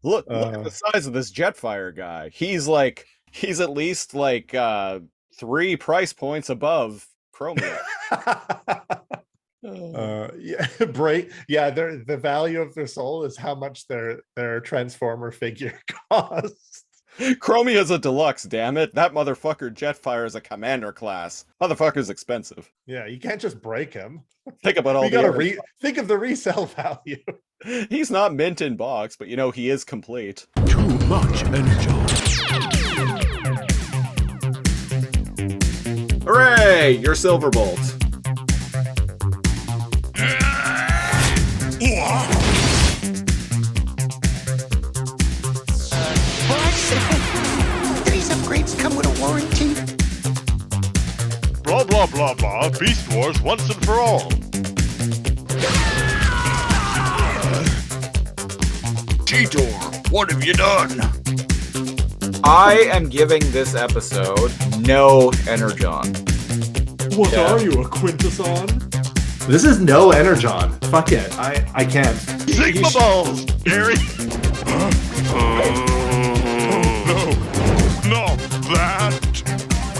Look at Uh, the size of this Jetfire guy. He's at least like 3 price points above Chromia. yeah, break. Yeah, the value of their soul is how much their Transformer figure costs. Chromia's a deluxe, damn it. That motherfucker Jetfire is a commander class. Motherfucker's expensive. Yeah, you can't just break him. Think about all We the gotta air. think of the resale value. He's not mint in box, but he is complete. Too much energy. Hooray! You're Silverbolt. These upgrades come with a warranty. Blah blah blah blah. Beast Wars once and for all. Cheetor, what have you done? I am giving this episode no Energon. What Yeah. are you, a Quintesson? This is no Energon. Fuck it. I can't. Sigma balls, Gary. No, not that.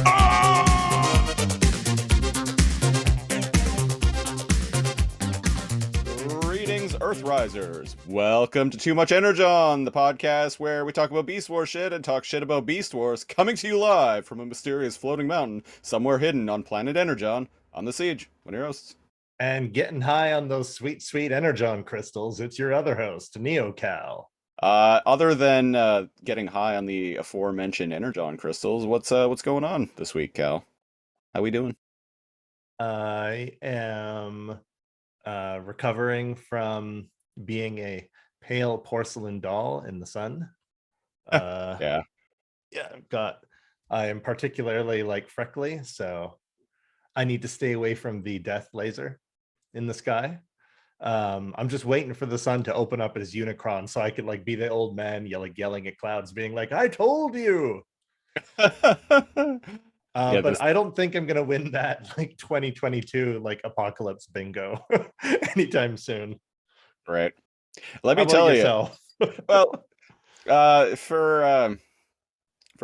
Ah! Greetings, Earthrisers. Welcome to Too Much Energon, the podcast where we talk about Beast Wars shit and talk shit about Beast Wars, coming to you live from a mysterious floating mountain somewhere hidden on planet Energon on the Siege. One of your hosts. And getting high on those sweet, sweet Energon crystals, it's your other host, NeoCal. Other than getting high on the aforementioned Energon crystals, what's going on this week, Cal? How we doing? I am recovering from being a pale porcelain doll in the sun. Yeah. Yeah, I am particularly like freckly, so I need to stay away from the death laser in the sky. I'm just waiting for the sun to open up as Unicron so I could like be the old man yelling at clouds, being like, "I told you." Yeah, But I don't think I'm gonna win that like 2022 like apocalypse bingo anytime soon. right. Let How me about tell you. yourself? Well, for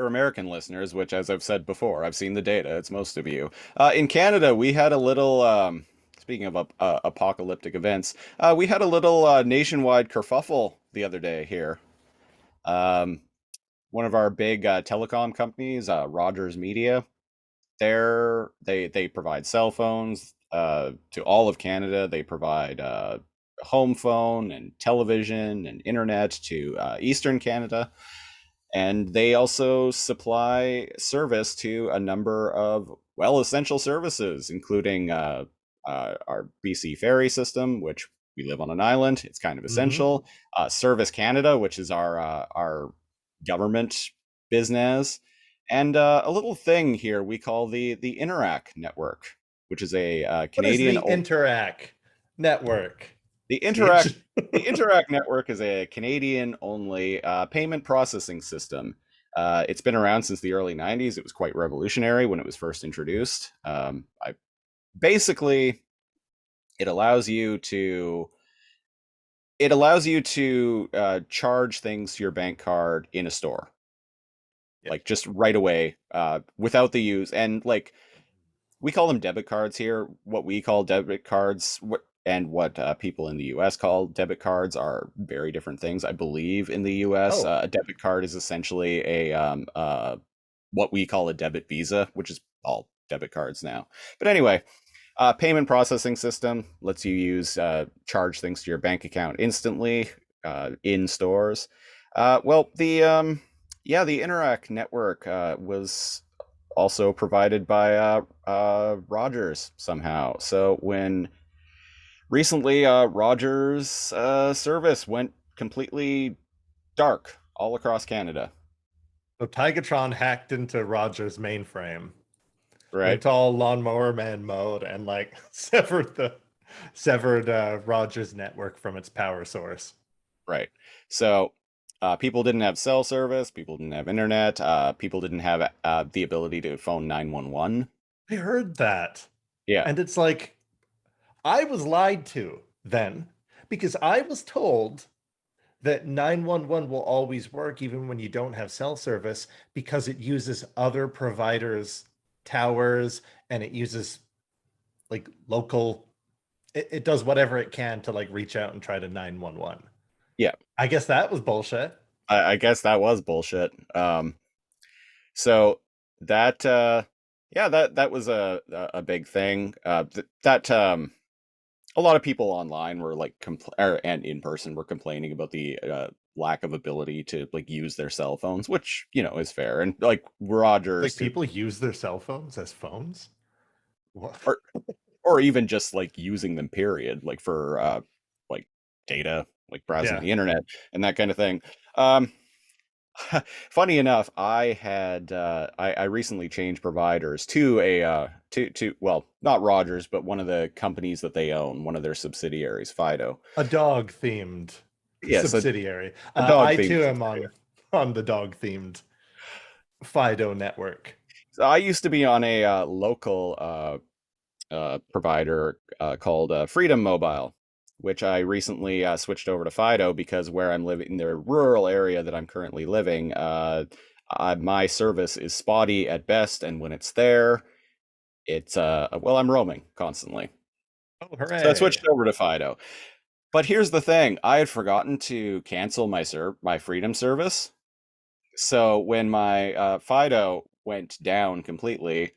American listeners, which, as I've said before, I've seen the data. It's most of you. In Canada, we had a little. Speaking of apocalyptic events, we had a little nationwide kerfuffle the other day here. Um, One of our big telecom companies, Rogers Media, they provide cell phones to all of Canada. They provide home phone and television and internet to Eastern Canada. And they also supply service to a number of, well, essential services, including our BC ferry system, which we live on an island. It's kind of Mhm. essential. Service Canada, which is our government business, and a little thing here we call the Interac network, which is a What is Canadian. the Interac network? The Interac Siege? the Interac network is a Canadian-only payment processing system. It's been around since the early '90s. It was quite revolutionary when it was first introduced. I basically it allows you to charge things to your bank card in a store, Yeah. like just right away, without the use. And like we call them debit cards here. What we call debit cards, what people in the U.S. call debit cards are very different things. I believe in the U.S., Oh, a debit card is essentially what we call a debit Visa, which is all debit cards now. But anyway, payment processing system lets you charge things to your bank account instantly in stores. Well, the Interac network was also provided by Rogers somehow. So when recently Rogers service went completely dark all across Canada, so Tigatron hacked into Roger's mainframe, right? went all lawnmower man mode, and like severed Roger's network from its power source. Right. So people didn't have cell service, people didn't have internet, people didn't have the ability to phone 911. I heard that. Yeah. And it's like, I was lied to then because I was told that 911 will always work even when you don't have cell service because it uses other providers' towers and it uses like local, it does whatever it can to like reach out and try to 911. Yeah, I guess that was bullshit. I guess that was bullshit. So that yeah, that was a big thing. That a lot of people online were like and in person were complaining about the lack of ability to like use their cell phones, which is fair. And like Rogers, Like people use their cell phones as phones. What? or even just like using them, period, like for like data, like browsing Yeah. the internet and that kind of thing. Funny enough, I recently changed providers to a to well, not Rogers, but one of the companies that they own, one of their subsidiaries, Fido. A dog themed Yes, subsidiary. a dog I themed too am subsidiary. on the dog themed Fido network. So I used to be on a local provider called Freedom Mobile, which I recently switched over to Fido because where I'm living, in the rural area that I'm currently living, my service is spotty at best, and when it's there, it's well, I'm roaming constantly. Oh, So I hooray. switched over to Fido. But here's the thing, I had forgotten to cancel my Freedom service. So when my Fido went down completely,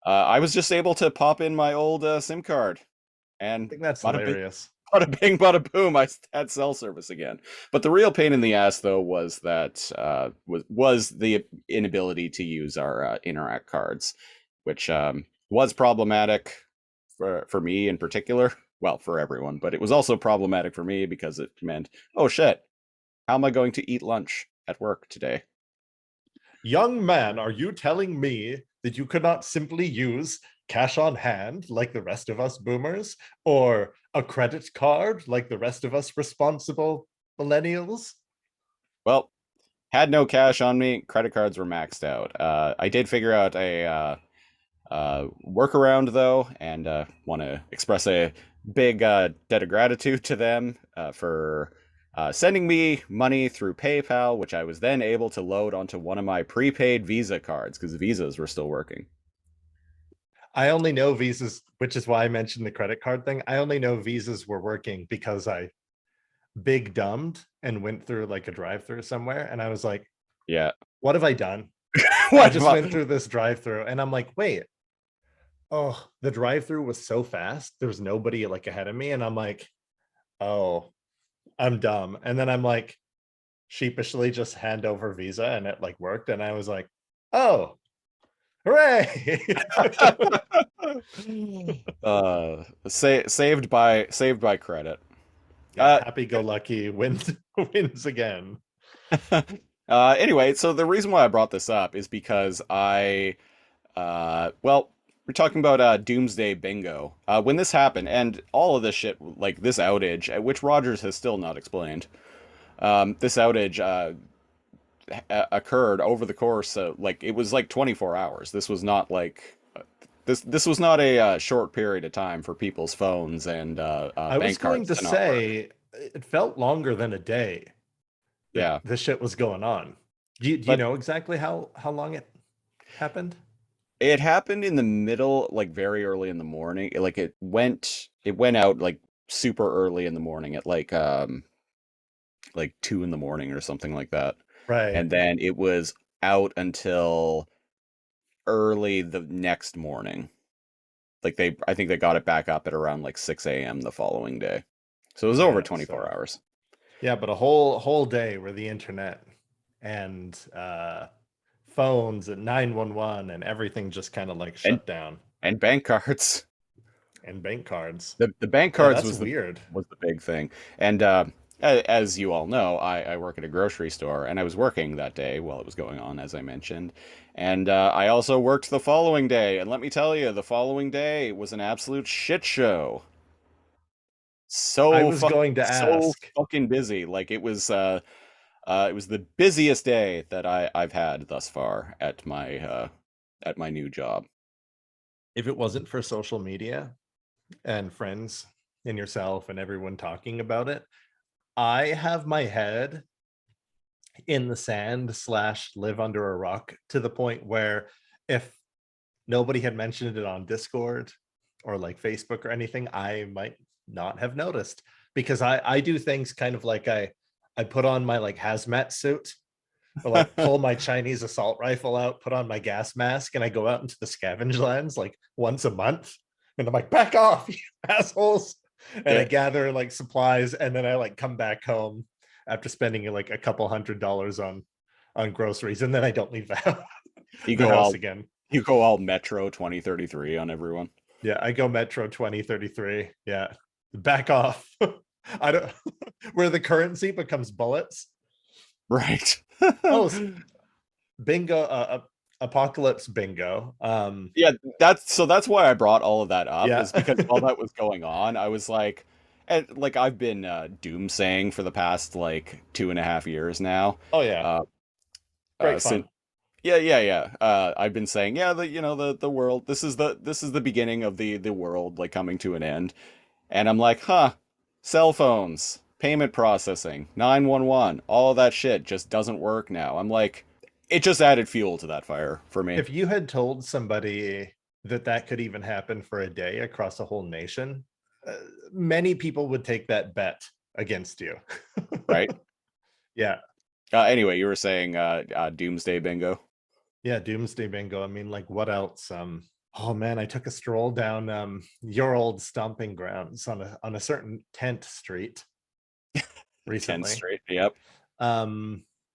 I was just able to pop in my old SIM card, I and think that's bada bing, hilarious. bada bing, bada boom, I had cell service again. But the real pain in the ass, though, was that was the inability to use our Interact cards, which was problematic for me in particular. Well, for everyone, but it was also problematic for me because it meant, oh shit, how am I going to eat lunch at work today? Young man, are you telling me that you could not simply use cash on hand like the rest of us boomers, or a credit card like the rest of us responsible millennials? Well, had no cash on me. Credit cards were maxed out. I did figure out a workaround though, and want to express a big debt of gratitude to them for sending me money through PayPal, which I was then able to load onto one of my prepaid Visa cards because Visas were still working. I only know visas, which is why I mentioned the credit card thing. I only know visas were working because I big dumbed and went through like a drive-through somewhere, and I was like, Yeah. what have I done? I What? just went through this drive-through and I'm like, wait, oh, the drive-through was so fast. There was nobody like ahead of me. And I'm like, oh, I'm dumb. And then I'm like, sheepishly just hand over Visa and it like worked. And I was like, oh, hooray. Saved by credit. Yeah, happy-go-lucky wins again. Anyway, so the reason why I brought this up is because well, we're talking about Doomsday Bingo. When this happened, and all of this shit, like this outage, which Rogers has still not explained, this outage occurred over the course of, like, it was like 24 hours. This was not like this was not a short period of time for people's phones and I was bank going cards to not work. say it felt longer than a day that Yeah. this shit was going on. Do you But know exactly how long it happened? it happened in the middle, like very early in the morning. Like it went out like super early in the morning at like 2 in the morning or something like that. Right. And then it was out until early the next morning. Like I think they got it back up at around like 6 a.m. the following day. So it was over Yeah, 24 so hours. yeah, but a whole day where the internet and phones and 911 and everything just kind of like And shut down, and bank cards. and bank cards. The bank Yeah, cards that's weird. was the big thing. And as you all know, I work at a grocery store, and I was working that day while it was going on, as I mentioned. And I also worked the following day. And let me tell you, the following day was an absolute shit show. I was going to So ask, fucking busy. Like it was the busiest day that I've had thus far at my new job. if it wasn't for social media and friends and yourself and everyone talking about it, I have my head in the sand slash live under a rock to the point where if nobody had mentioned it on Discord or like Facebook or anything, I might not have noticed, because I do things kind of like I put on my like hazmat suit, or like pull my Chinese assault rifle out, put on my gas mask, and I go out into the scavenge lands like once a month. And I'm like, back off, you assholes. And I Yeah. gather like supplies, and then I like come back home after spending like a couple $100s on groceries, and then I don't leave the house, You the go house all again. you go all Metro 2033 on everyone. Yeah, I go Metro 2033. Yeah. Back off. I don't where the currency becomes bullets. Right. Oh, bingo, apocalypse bingo. Yeah, that's why I brought all of that up, Yeah. is because while that was going on, I was like, and like I've been doomsaying for the past like 2.5 years now. Oh yeah. Uh, Great since fun. yeah. I've been saying, yeah, the world. This is the beginning of the world like coming to an end, and I'm like, huh, cell phones, payment processing, 911, all of that shit just doesn't work now. I'm like, it just added fuel to that fire for me. If you had told somebody that that could even happen for a day across a whole nation, many people would take that bet against you. Right? Yeah. Anyway, you were saying Doomsday Bingo. Yeah, doomsday bingo. I mean, like what else? Oh man, I took a stroll down your old stomping grounds on a certain tent street 10th recently. Street. Yep.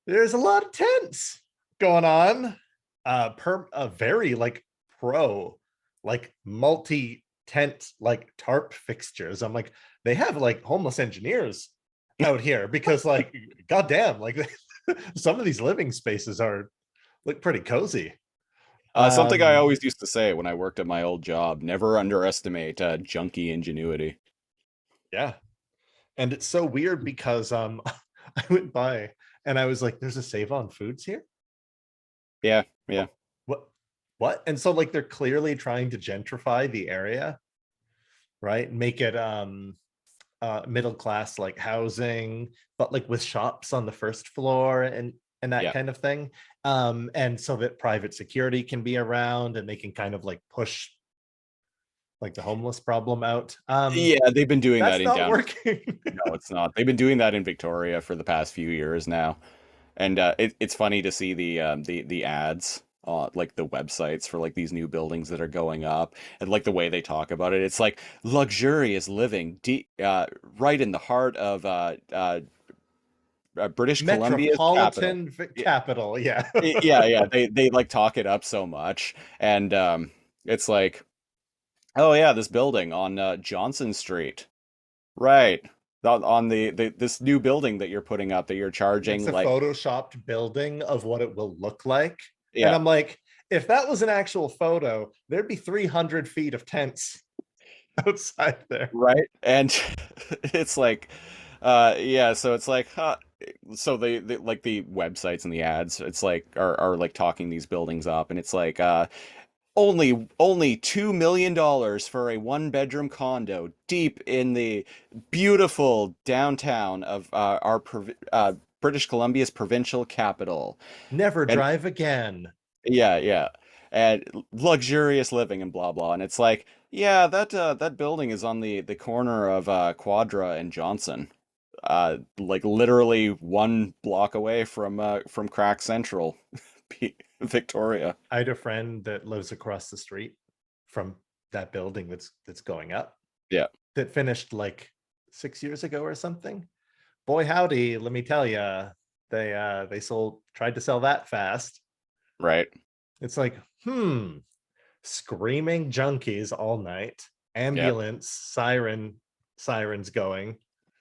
There's a lot of tents going on. Per a very like pro, like multi tent like tarp fixtures. I'm like, they have like homeless engineers out here, because like goddamn, like some of these living spaces are look pretty cozy. Something I Um, always used to say when I worked at my old job: never underestimate junkie ingenuity. yeah. And it's so weird because I went by and I was like, there's a Save on Foods here. Yeah, yeah, What what? And so like they're clearly trying to gentrify the area, right? Make it middle class like housing, but like with shops on the first floor and that yeah. kind of thing. And so that private security can be around and they can kind of like push like the homeless problem out. Yeah, they've been doing that That's in not down. working. No, it's not. They've been doing that in Victoria for the past few years now, and it's funny to see the ads, like the websites for like these new buildings that are going up, and like the way they talk about it. It's like luxurious living, right in the heart of British Columbia's capital. Metropolitan capital, yeah. Yeah. They like talk it up so much, and it's like, oh yeah, this building on Johnson Street, right? On the this new building that you're putting up that you're It's charging a like, photoshopped building of what it will look like. And yeah, I'm like, if that was an actual photo, there'd be 300 feet of tents outside there. right, and it's like, yeah, so it's like, huh. So they like the websites and the ads, it's like are like talking these buildings up, and it's like only $2 million for a one-bedroom condo deep in the beautiful downtown of British Columbia's provincial capital. Never And drive again. yeah, and luxurious living and blah blah. And it's like, yeah, that building is on the corner of Quadra and Johnson, like literally 1 block away from Crack Central, Victoria. I had a friend that lives across the street from that building that's going up, Yeah, that finished like 6 years ago or something. Boy howdy, let me tell you, they tried to sell that fast. right. It's like, screaming junkies all night, Yep, ambulance sirens going,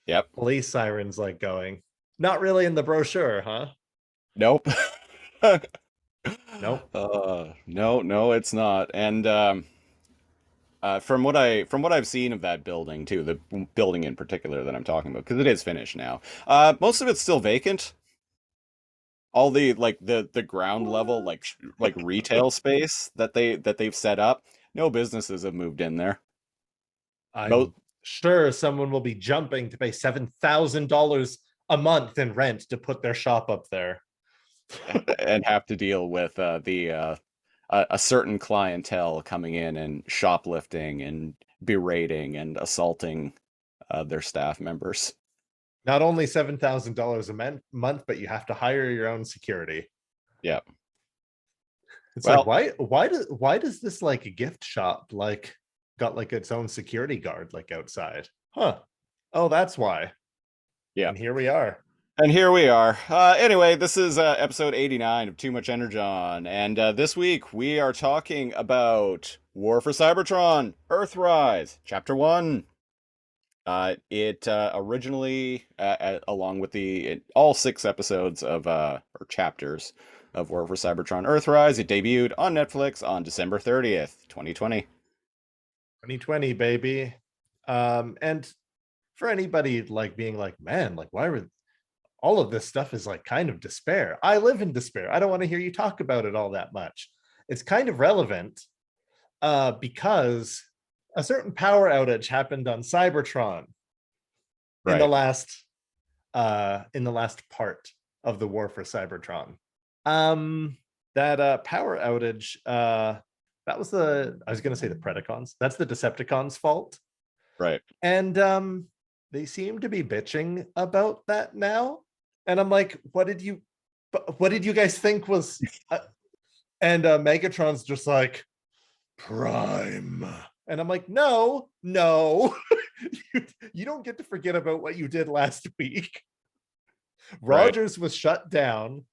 yep. police sirens like going. Not really in the brochure, huh? Nope. Nope. No, it's not. And from what I've seen of that building too, the building in particular that I'm talking about, because it is finished now. Most of it's still vacant. All the like the ground level like retail space that they've set up, no businesses have moved in there. Most I'm Sure, someone will be jumping to pay $7,000 a month in rent to put their shop up there. and have to deal with a certain clientele coming in and shoplifting and berating and assaulting their staff members. Not only $7,000 a month, but you have to hire your own security. Yeah. It's Well, like why does this like a gift shop like got like its own security guard like outside? Huh. Oh, that's why. Yeah. And here we are. And here we are. Anyway, this is episode 89 of Too Much Energon, and this week we are talking about War for Cybertron, Earthrise, Chapter 1. It originally, along with all 6 episodes of, or chapters of War for Cybertron, Earthrise, it debuted on Netflix on December 30th, 2020. 2020, baby. And for anybody like being like, man, like why were all of this stuff is like kind of despair. I live in despair. I don't want to hear you talk about it all that much. It's kind of relevant because a certain power outage happened on Cybertron in the last part of the War for Cybertron. That power outage, that was I was going to say the Predacons. That's the Decepticons' fault. Right. And they seem to be bitching about that now. And I'm like, what did you guys think was? And Megatron's just like, Prime. And I'm like, no, you don't get to forget about what you did last week. Rogers was shut down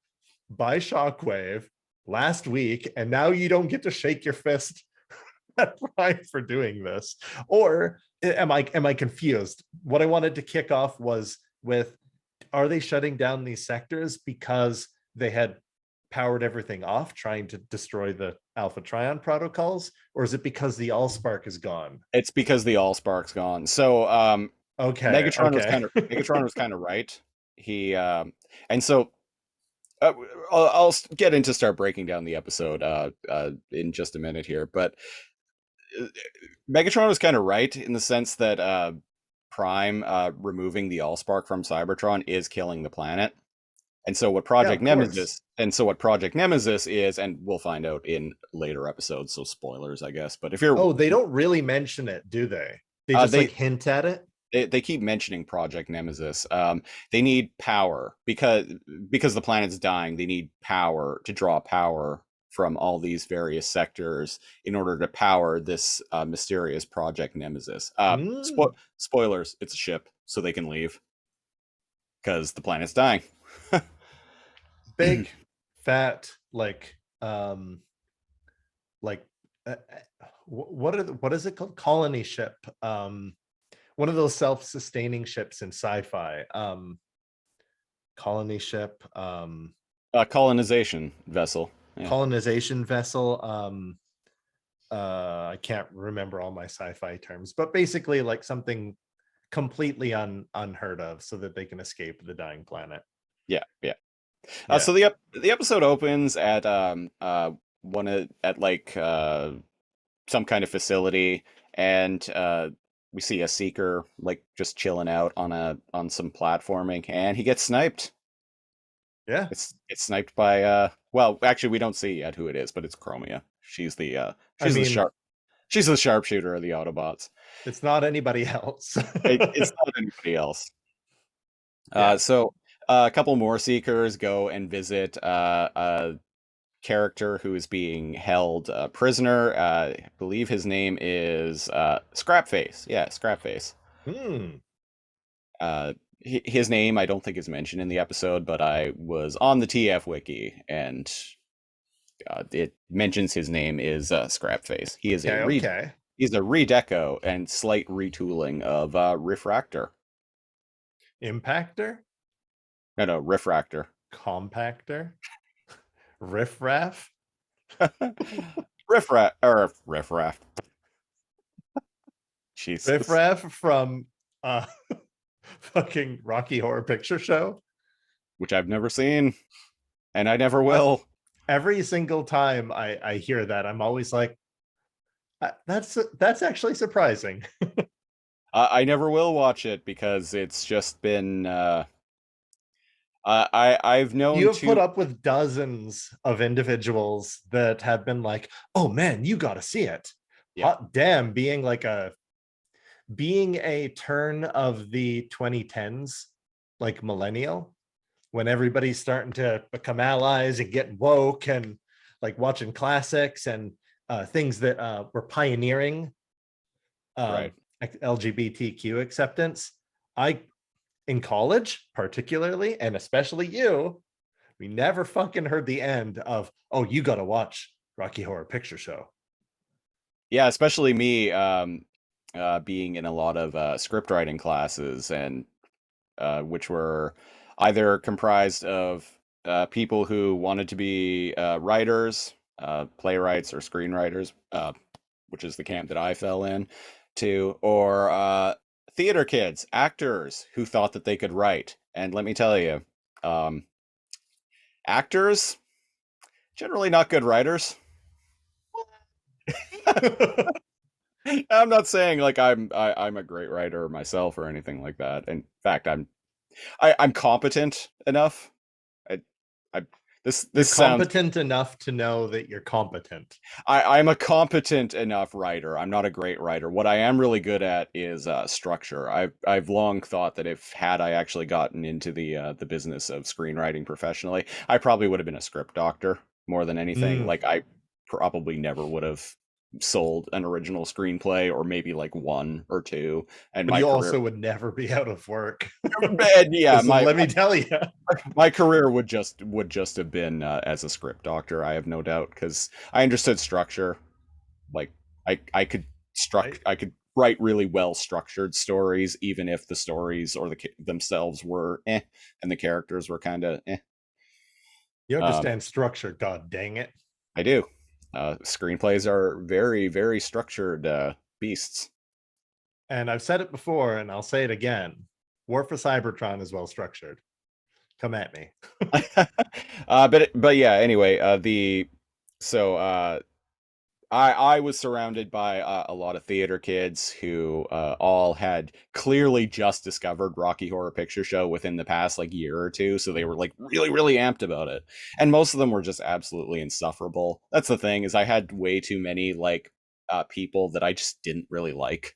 by Shockwave last week, and now you don't get to shake your fist at Prime for doing this. Or am I confused? What I wanted to kick off was with, are they shutting down these sectors because they had powered everything off trying to destroy the Alpha Trion protocols, or is it because the Allspark is gone? It's because the Allspark's gone. So okay, Megatron was kind of right. He and so I'll start breaking down the episode in just a minute here, but Megatron was kind of right in the sense that Prime removing the Allspark from Cybertron is killing the planet. And so what Project Nemesis is, and we'll find out in later episodes, so spoilers, I guess. But if you're they don't really mention it, do they? They just like hint at it. They keep mentioning Project Nemesis. They need power because the planet's dying. They need power to draw power from all these various sectors in order to power this mysterious Project Nemesis. Spoilers, it's a ship, so they can leave because the planet's dying. Big fat what is it called? Colony ship. One of those self-sustaining ships in sci-fi. Colony ship. Colonization vessel. Yeah. Colonization vessel. I can't remember all my sci-fi terms, but basically like something completely unheard of so that they can escape the dying planet. Yeah. So the episode opens at some kind of facility, and we see a seeker like just chilling out on some platforming, and he gets sniped. Yeah, it's sniped by well, actually we don't see yet who it is, but it's Chromia. She's the sharpshooter of the Autobots. It's not anybody else. It's not anybody else. So a couple more seekers go and visit a character who is being held prisoner. I believe his name is Scrapface. Yeah, Scrapface. His name I don't think is mentioned in the episode, but I was on the TF wiki and it mentions his name is Scrapface. He is he's a redeco and slight retooling of Refractor. Impactor? No, Refractor. Compactor? Riffraff? Riffraff. Jesus. Riffraff from fucking Rocky Horror Picture Show, which I've never seen, and I never will. Every single time I hear that, I'm always like, that's actually surprising. I never will watch it because it's just been. I've You known have put to. up with dozens of individuals that have been like, "Oh man, you got to see it." Yeah, Hot damn, being a turn of the 2010s, like millennial, when everybody's starting to become allies and get woke and like watching classics and things that were pioneering right. LGBTQ acceptance. I, in college, particularly, and especially you, we never fucking heard the end of, "Oh, you got to watch Rocky Horror Picture Show." Yeah, especially me, being in a lot of script writing classes, and which were either comprised of people who wanted to be writers, playwrights, or screenwriters, which is the camp that I fell in to, or theater kids, actors who thought that they could write. And let me tell you, um, actors generally not good writers. I'm not saying like I'm a great writer myself or anything like that. In fact, I'm competent enough. I I You're this sounds competent enough to know that you're competent. I'm a competent enough writer. I'm not a great writer. What I am really good at is structure. I've long thought that if had I actually gotten into the business of screenwriting professionally, I probably would have been a script doctor more than anything. Mm. Like I probably never would have sold an original screenplay, or maybe like one or two, and But my you career. also would never be out of work. And yeah, 'Cause let me tell you. my career would just have been as a script doctor. I have no doubt, because I understood structure. Like I could I, I could write really well structured stories, even if the stories or themselves were and the characters were kind of eh. you Um, understand structure, god dang it. I do. Screenplays are very very structured beasts. And I've said it before and I'll say it again. War for Cybertron is well structured. Come at me. But yeah. Anyway, the so I was surrounded by a lot of theater kids who all had clearly just discovered Rocky Horror Picture Show within the past like year or two, so they were like really really amped about it, and most of them were just absolutely insufferable. That's the thing, is I had way too many like people that I just didn't really like,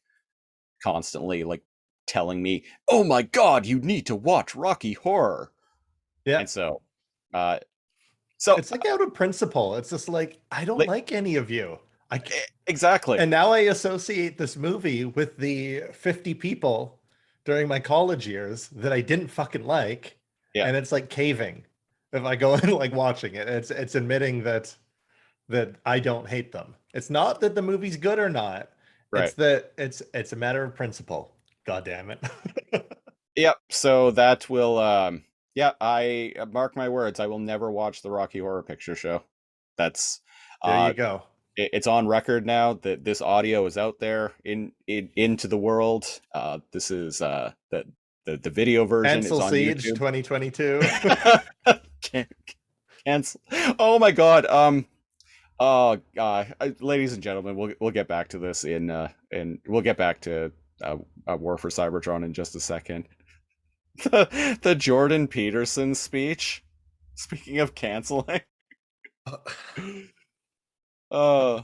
constantly like telling me, "Oh my god, you need to watch Rocky Horror," Yeah. and uh, so It's like out of principle. It's just like, I don't like like any of you. exactly, And now I associate this movie with the 50 people during my college years that I didn't fucking like. yeah, And it's like caving. If I go and like watching it, it's admitting that I don't hate them. It's not that the movie's good or not. It's right. that it's a matter of principle. God damn it. Yep. So that will, yeah, I mark my words. I will never watch the Rocky Horror Picture Show. That's, There you uh, go. it's on record now that this audio is out there into the world. This is the video version is Cancel on Siege YouTube. 2022. Can- Cancel. Oh my God. Oh God, ladies and gentlemen, we'll get back to this in we'll get back to War for Cybertron in just a second. The Jordan Peterson speech. Speaking of canceling, uh,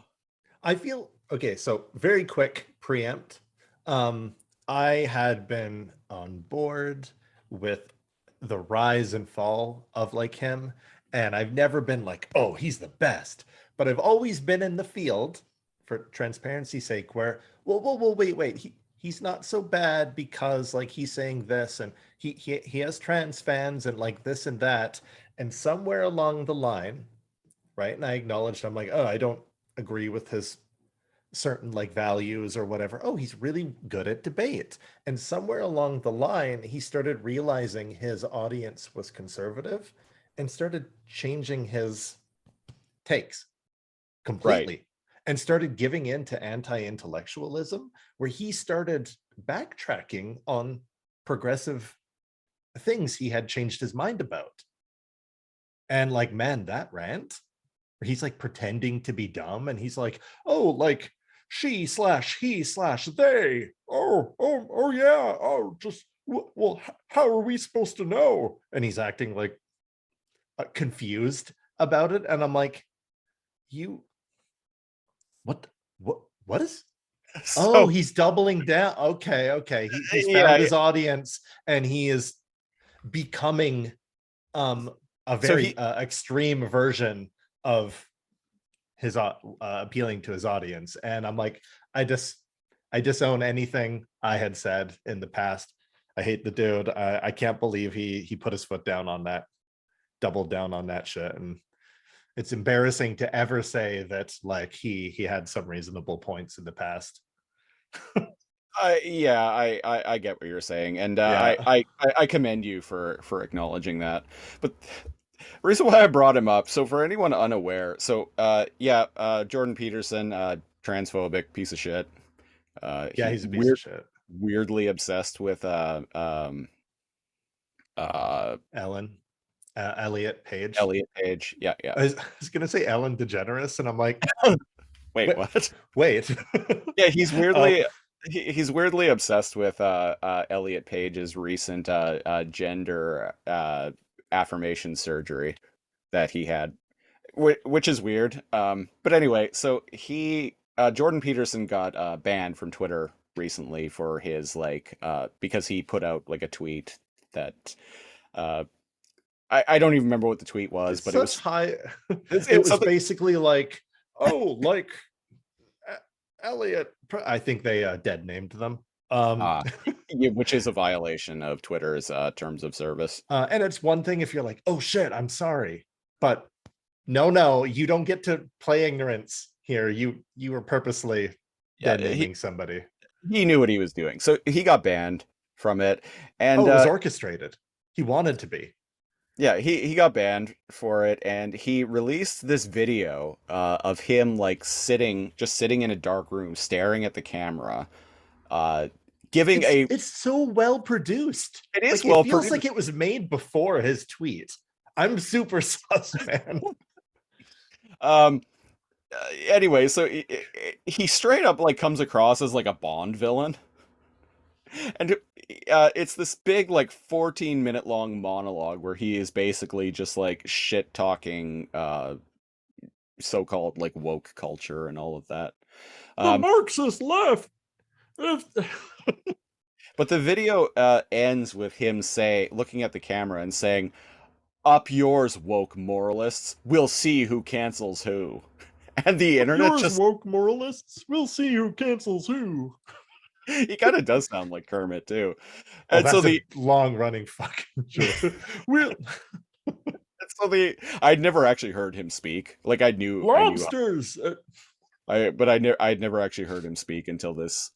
I feel okay. So very quick preempt. Um, I had been on board with the rise and fall of like him, and I've never been like, "Oh, he's the best," but I've always been in the field for transparency's sake, where, whoa, wait, he's not so bad because like he's saying this, and he has trans fans and like this and that, and somewhere along the line, right? And I acknowledged, I'm like, oh, I don't agree with his certain like values or whatever. Oh, he's really good at debate. And somewhere along the line, he started realizing his audience was conservative and started changing his takes right, completely and started giving in to anti-intellectualism, where he started backtracking on progressive things he had changed his mind about. And like, man, that rant where he's like pretending to be dumb and he's like, oh, like she/he/they. Oh yeah. Oh, just well, how are we supposed to know? And he's acting like confused about it, and I'm like, you what is? Oh, So he's doubling down. Okay. He's yeah, found his audience, and he is becoming a so very extreme version of his appealing to his audience. And I'm like, I disown anything I had said in the past. I hate the dude. I can't believe he put his foot down on that, doubled down on that shit. And it's embarrassing to ever say that like he had some reasonable points in the past. I get what you're saying, and Yeah. I commend you for acknowledging that. But reason why I brought him up, so for anyone unaware, so Jordan Peterson, transphobic piece of shit. Yeah, he's a piece of shit. Weirdly obsessed with Ellen, Elliot Page. Elliot Page. Yeah. I was gonna say Ellen DeGeneres, and I'm like, Wait, what? wait. Yeah, he's weirdly obsessed with Elliot Page's recent gender affirmation surgery that he had, which is weird. But anyway, so Jordan Peterson got banned from Twitter recently for his because he put out like a tweet that I don't even remember what the tweet was, but it was high. it It was was basically like, oh, like Elliot. I think they dead named them. yeah, which is a violation of Twitter's terms of service. And it's one thing if you're like, oh shit, I'm sorry, but no, you don't get to play ignorance here. You were purposely dead naming somebody. He knew what he was doing, so he got banned from it. And it was orchestrated. He wanted to be. Yeah, he got banned for it, and he released this video of him like sitting in a dark room, staring at the camera, giving it's so well produced. It is like, well it feels produced. like it was made before his tweet. I'm super sus, man. Anyway, so he straight up like comes across as like a Bond villain. And it's this big, like 14-minute long monologue where he is basically just like shit talking so-called like woke culture and all of that. The Marxist left. But the video ends with him looking at the camera and saying, "Up yours, woke moralists. We'll see who cancels who." And the internet just woke moralists. We'll see who cancels who. He kind of does sound like Kermit too. And so the long-running fucking joke. I'd never actually heard him speak. Like I knew lobsters. I'd never actually heard him speak until this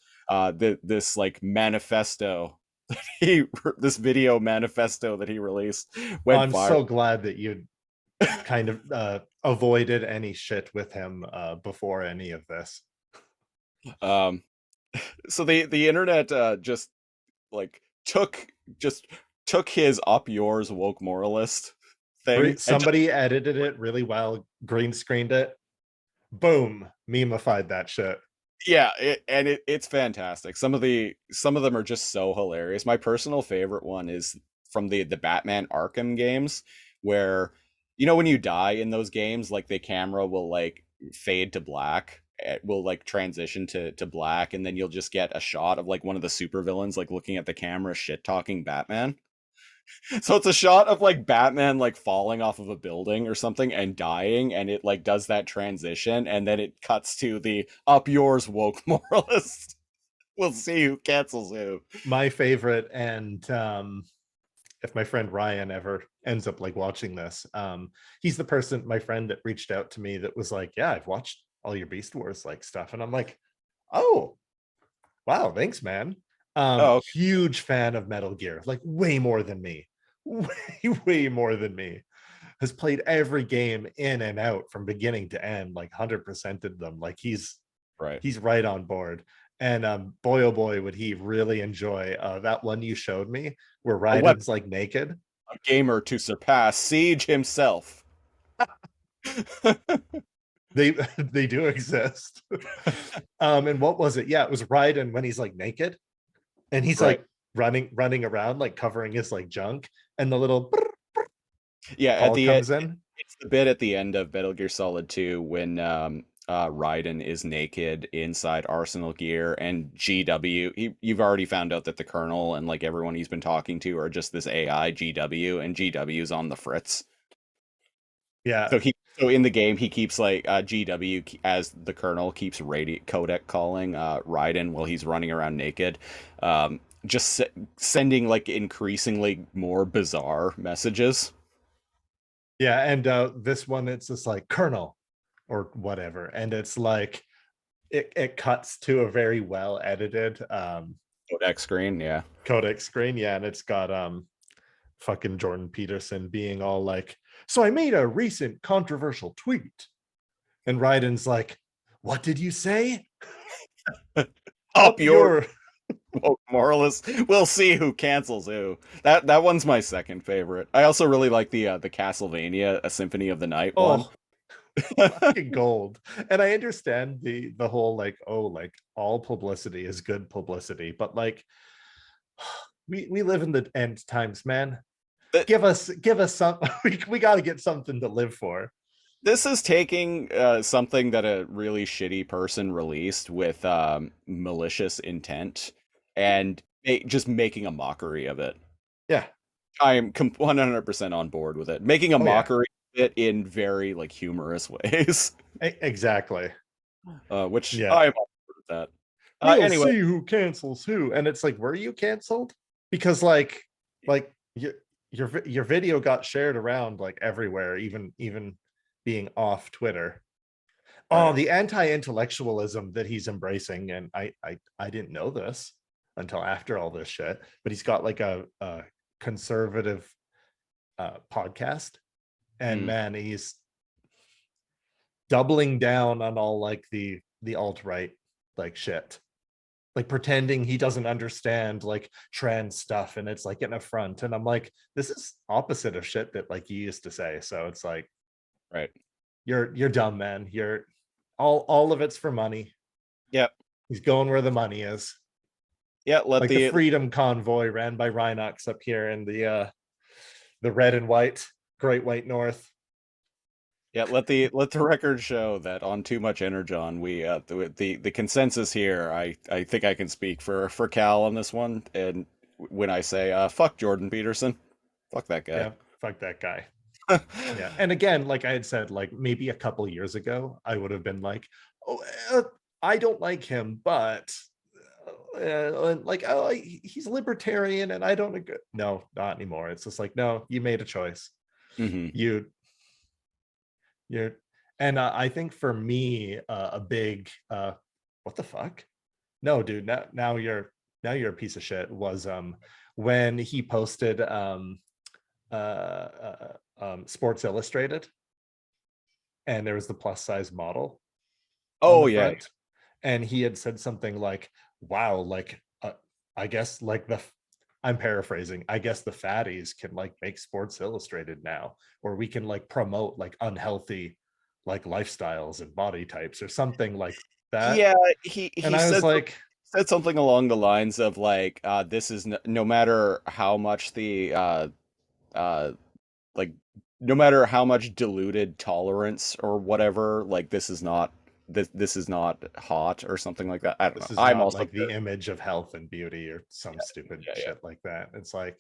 this like manifesto. This video manifesto that he released went I'm viral. so glad that you kind of avoided any shit with him before any of this. So the internet just took his "up yours woke moralist" thing. Somebody edited it really well, green screened it, boom, memeified that shit. Yeah, it's fantastic. Some of them are just so hilarious. My personal favorite one is from the Batman Arkham games, where when you die in those games, like the camera will like fade to black. It will like transition to black, and then you'll just get a shot of like one of the supervillains like looking at the camera shit talking Batman. So it's a shot of like Batman like falling off of a building or something and dying, and it like does that transition, and then it cuts to the "up yours woke moralist." We'll see who cancels who. My favorite, and if my friend Ryan ever ends up like watching this, he's the person, my friend, that reached out to me that was like, yeah, I've watched all your Beast Wars like stuff, and I'm like, oh wow, thanks, man. Huge fan of Metal Gear, like way more than me. Way more than me. Has played every game in and out from beginning to end, like 100%ed them. Like he's right on board. And boy oh boy, would he really enjoy that one you showed me where Raiden's like naked. A gamer to surpass Siege himself. They they do exist. And what was it? Yeah, it was Raiden when he's like naked and he's Right. like running around like covering his like junk, and the little Yeah, at call the end, comes in. it's the bit at the end of Metal Gear Solid 2 when Raiden is naked inside Arsenal gear and GW. You've already found out that the Colonel and like everyone he's been talking to are just this AI GW, and GW's on the fritz. Yeah. So in the game he keeps like GW as the Colonel keeps radio codec calling Raiden while he's running around naked, just sending like increasingly more bizarre messages. Yeah, and this one it's just like Colonel or whatever, and it's like it cuts to a very well edited Codec screen, yeah. codec screen. Yeah, and it's got fucking Jordan Peterson being all like, so I made a recent controversial tweet, and Raiden's like, what did you say? Up your woke moralist. We'll see who cancels who. That one's my second favorite. I also really like the Castlevania A Symphony of the Night one. Fucking gold. And I understand the whole like, oh, like all publicity is good publicity, but like we live in the end times, man. But- Give us some. We got to get something to live for. This is taking something that a really shitty person released with malicious intent and just making a mockery of it. Yeah. I am 100% on board with it. Making a Oh, yeah. mockery of it in very like humorous ways. Exactly. Which Yeah. I'm on board with that. We'll Anyway, see who cancels who, and it's like, were you canceled? Because like your video got shared around like everywhere, even being off Twitter. Oh, Right. the anti-intellectualism that he's embracing, and I didn't know this until after all this shit, but he's got like a conservative podcast, and man, he's doubling down on all like the alt-right like shit, like pretending he doesn't understand like trans stuff, and it's like an affront, and I'm like, this is opposite of shit that like you used to say. So it's like, right. you're dumb, man. You're all of it's for money. Yep. He's going where the money is. Yeah, let Like the freedom convoy ran by Rhinox up here in the red and white Great White North. Yeah, let the record show that on Too Much Energon, we the consensus here. I think I can speak for Cal on this one, and when I say fuck Jordan Peterson, fuck that guy. Yeah, fuck that guy. Yeah, and again, like I had said, like maybe a couple years ago, I would have been like, oh, I don't like him, but like, oh, he's libertarian, and I don't agree. No, not anymore. It's just like, no, you made a choice. Mm-hmm. You're, and I think for me, a big what the fuck? No, dude, now you're a piece of shit. Was when he posted Sports Illustrated, and there was the plus size model. Oh yeah. Front, and he had said something like, "Wow, like I guess like I'm paraphrasing. I guess the fatties can like make Sports Illustrated now, or we can like promote like unhealthy like lifestyles and body types or something like that." Yeah, he and I was like, said something along the lines of like, this is no matter how much the like no matter how much diluted tolerance or whatever, like this is not hot or something like that. I don't this know. is I'm not also like the image of health and beauty or some stupid yeah. shit like that. It's like,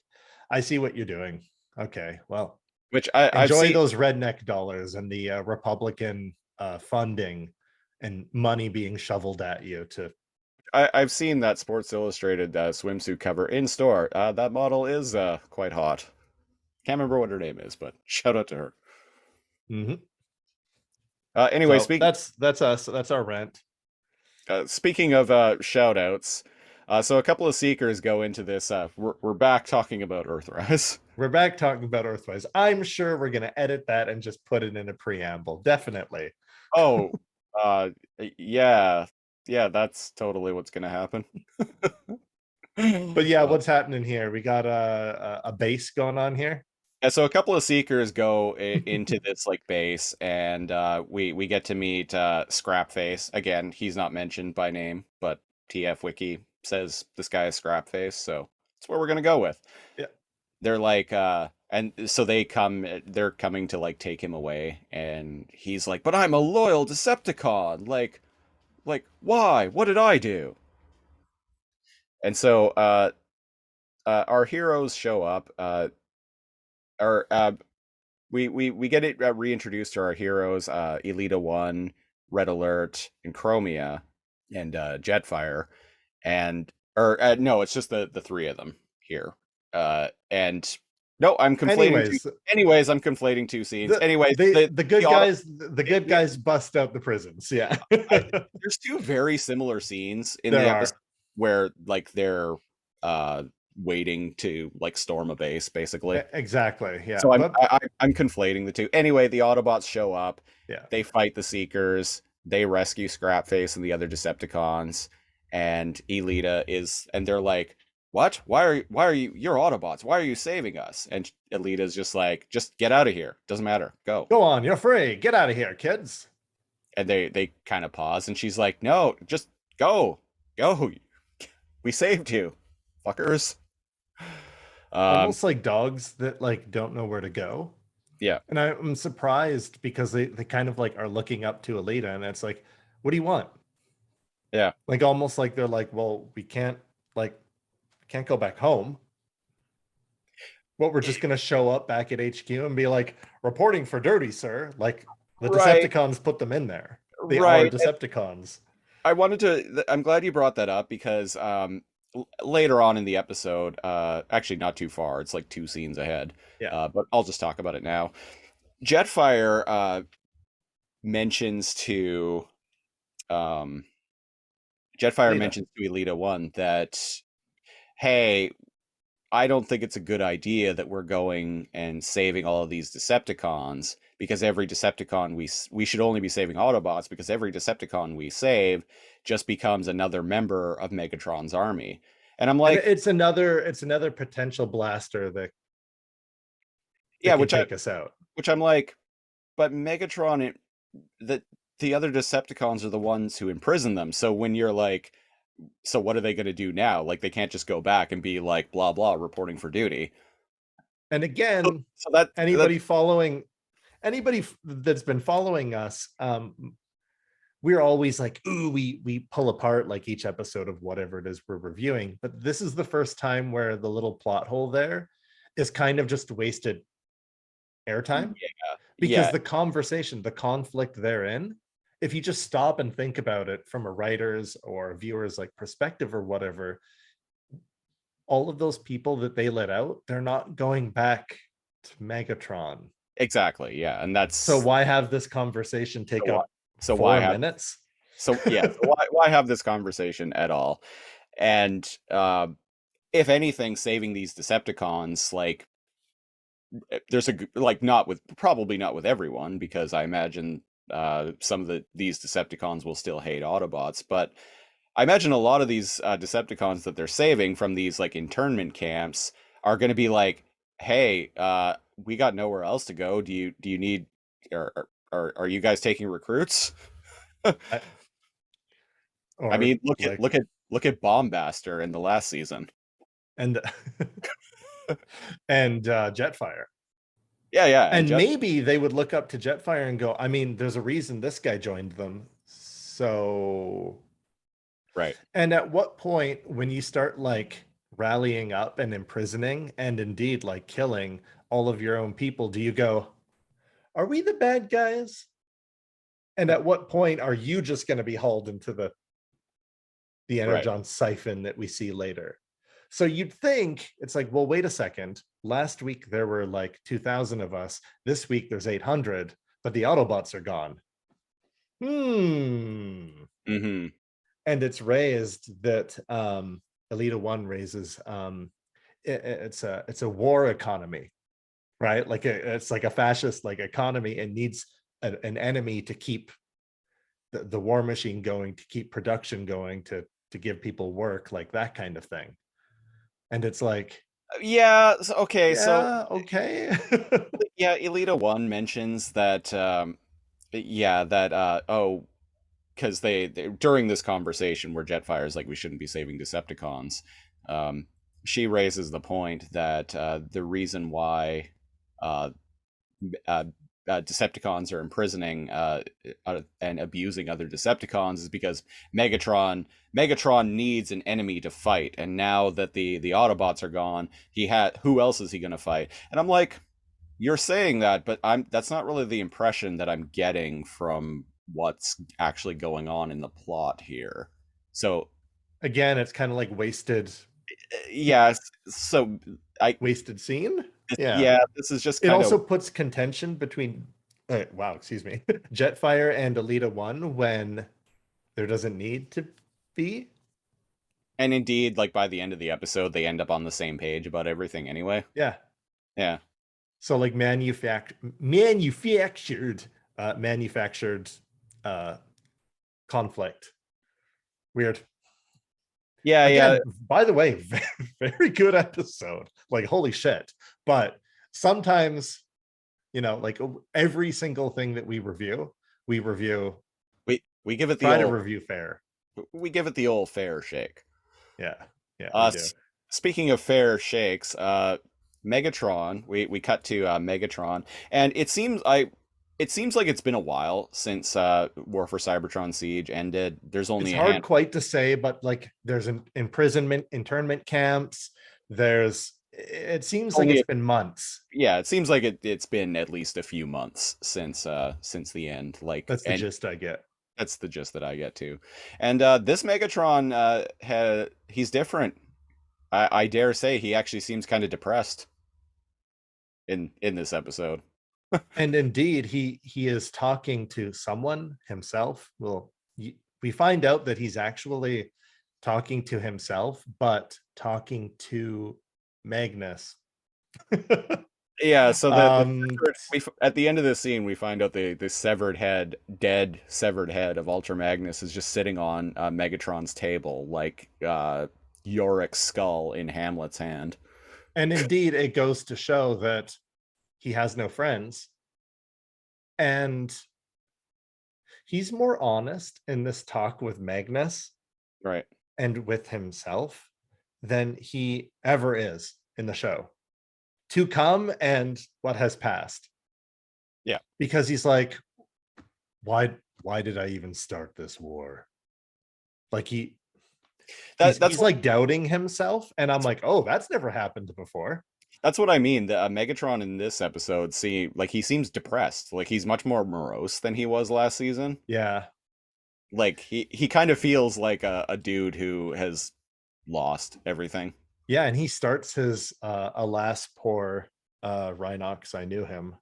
I see what you're doing. Okay, well, which I've enjoy seen those redneck dollars and the Republican funding and money being shoveled at you to. I've seen that Sports Illustrated swimsuit cover in store. That model is quite hot. Can't remember what her name is, but shout out to her. Mhm. Anyway, So that's us. That's our rant. Speaking of shout outs, so a couple of seekers go into this. We're back talking about Earthrise. We're back talking about Earthrise. I'm sure we're going to edit that and just put it in a preamble. Definitely. Oh, yeah, that's totally what's going to happen. But yeah, what's happening here? We got a base going on here. And so a couple of Seekers go into this like base, and we get to meet Scrapface. Again, he's not mentioned by name, but TF Wiki says this guy is Scrapface, so that's what we're gonna go with. Yeah. They're like, and so they're coming to like take him away, and he's like, "But I'm a loyal Decepticon. Like why? What did I do?" And so our heroes show up. Our we get it reintroduced to our heroes, Elita 1, Red Alert, and Chromia, and Jetfire, and or no, it's just the three of them here. And no, I'm conflating two. Anyways, Anyways, I'm conflating two scenes. the Anyways, the good guys, the good guys bust out the prisons. Yeah. there's two very similar scenes in the There episode are. where like they're waiting to like storm a base, basically. Exactly. Yeah. So But I'm conflating the two. Anyway, the Autobots show up. yeah. They fight the Seekers. They rescue Scrapface and the other Decepticons. And Elita is, and they're like, "What? Why are you? You're Autobots. Why are you saving us?" And Elita's just like, "Just get out of here. Doesn't matter. Go." Go on, you're free. Get out of here, kids. And they kind of pause, and she's like, "No, just go, go. We saved you, fuckers." Almost like dogs that like don't know where to go. Yeah. And I'm surprised because they kind of like are looking up to Alita, and it's like, what do you want? Yeah. Like almost like they're like, well, we can't go back home. What, we're just gonna show up back at HQ and be like, reporting for dirty, sir. Like the Right. Decepticons put them in there. They are Right. Decepticons. I'm glad you brought that up because later on in the episode, actually not too far, it's like two scenes ahead. Yeah. But I'll just talk about it now. Jetfire mentions to Jetfire Elita. mentions to Elita 1 that, hey, I don't think it's a good idea that we're going and saving all of these Decepticons, because every Decepticon we should only be saving Autobots, because every Decepticon we save just becomes another member of Megatron's army. And I'm like, And it's another potential blaster that yeah, can take us out. which I'm like, but Megatron, the other Decepticons are the ones who imprison them. So when you're like, so what are they going to do now? Like, they can't just go back and be like, blah, blah, reporting for duty. And again, So that anybody that's been following us, we're always like, ooh, we pull apart like each episode of whatever it is we're reviewing. But this is the first time where the little plot hole there is kind of just wasted airtime. Yeah. Because Yeah. the conversation, the conflict therein, if you just stop and think about it from a writer's or viewer's like perspective or whatever, all of those people that they let out, they're not going back to Megatron. Exactly. Yeah. And that's So why have this conversation take up so 4 why have minutes? so yeah, so why have this conversation at all? And if anything, saving these Decepticons, like, there's a like, probably not with everyone, because I imagine some of these Decepticons will still hate Autobots, but I imagine a lot of these Decepticons that they're saving from these like internment camps are going to be like, hey, we got nowhere else to go. Do you need, or are you guys taking recruits? I mean, look at Bombastor in the last season. And and Jetfire. Yeah. And maybe they would look up to Jetfire and go, I mean, there's a reason this guy joined them. So right. And at what point, when you start like rallying up and imprisoning and indeed like killing all of your own people, do you go, are we the bad guys? And at what point are you just going to be hauled into the Energon siphon that we see later? So you'd think it's like, well, wait a second. Last week there were like 2,000 of us. This week there's 800, but the Autobots are gone. Mm-hmm. And it's raised that Elita 1 raises it's a war economy, right? Like it's like a fascist like economy, and needs an enemy to keep the war machine going, to keep production going, to give people work, like that kind of thing. And it's like, Yeah. Okay. So Yeah, okay. yeah, Elita One mentions that. Yeah, that. Oh, because they during this conversation where Jetfire is like, we shouldn't be saving Decepticons. Um, she raises the point that the reason why uh, uh, Decepticons are imprisoning and abusing other Decepticons is because Megatron needs an enemy to fight, and now that the Autobots are gone, who else is he going to fight? And I'm like, you're saying that, but that's not really the impression that I'm getting from what's actually going on in the plot here. So Again, it's kind of like yeah, so I wasted scene. Yeah. yeah, this is just It kind of. also puts contention between wow, excuse me, Jetfire and Alita 1 when there doesn't need to be. And indeed, like by the end of the episode, they end up on the same page about everything anyway. Yeah. Yeah. So like manufactured uh conflict. Weird. Yeah, yeah. Again, by the way, very good episode. Like holy shit. But sometimes, like every single thing that we review We give it the try to old review fair. we give it the old fair shake. Yeah. Yeah, we do. Speaking of fair shakes, Megatron, we cut to Megatron, and it seems like it's been a while since War for Cybertron Siege ended. There's only It's a hard quite to say, but like there's an imprisonment, internment camps. It seems like only it's been months. yeah, it seems like it's been at least a few months since the end. Like, That's the and gist I get. that's the gist that I get too. And this Megatron, he's different. I dare say he actually seems kind of depressed in this episode. And indeed, he is talking to someone himself. Well, we find out that he's actually talking to himself, but talking to Magnus. Yeah, so Um, at the end of this scene, we find out the dead severed head of Ultra Magnus is just sitting on Megatron's table, like Yorick's skull in Hamlet's hand. and indeed, it goes to show that he has no friends, and he's more honest in this talk with Magnus Right. and with himself than he ever is in the show to come and what has passed. Yeah. Because he's like, why did I even start this war? Like he's like doubting himself, and I'm like, oh, that's never happened before. That's what I mean. The Megatron in this episode, he seems depressed. Like he's much more morose than he was last season. Yeah. Like he kind of feels like a dude who has lost everything. Yeah, and he starts his alas poor Rhinox, I knew him.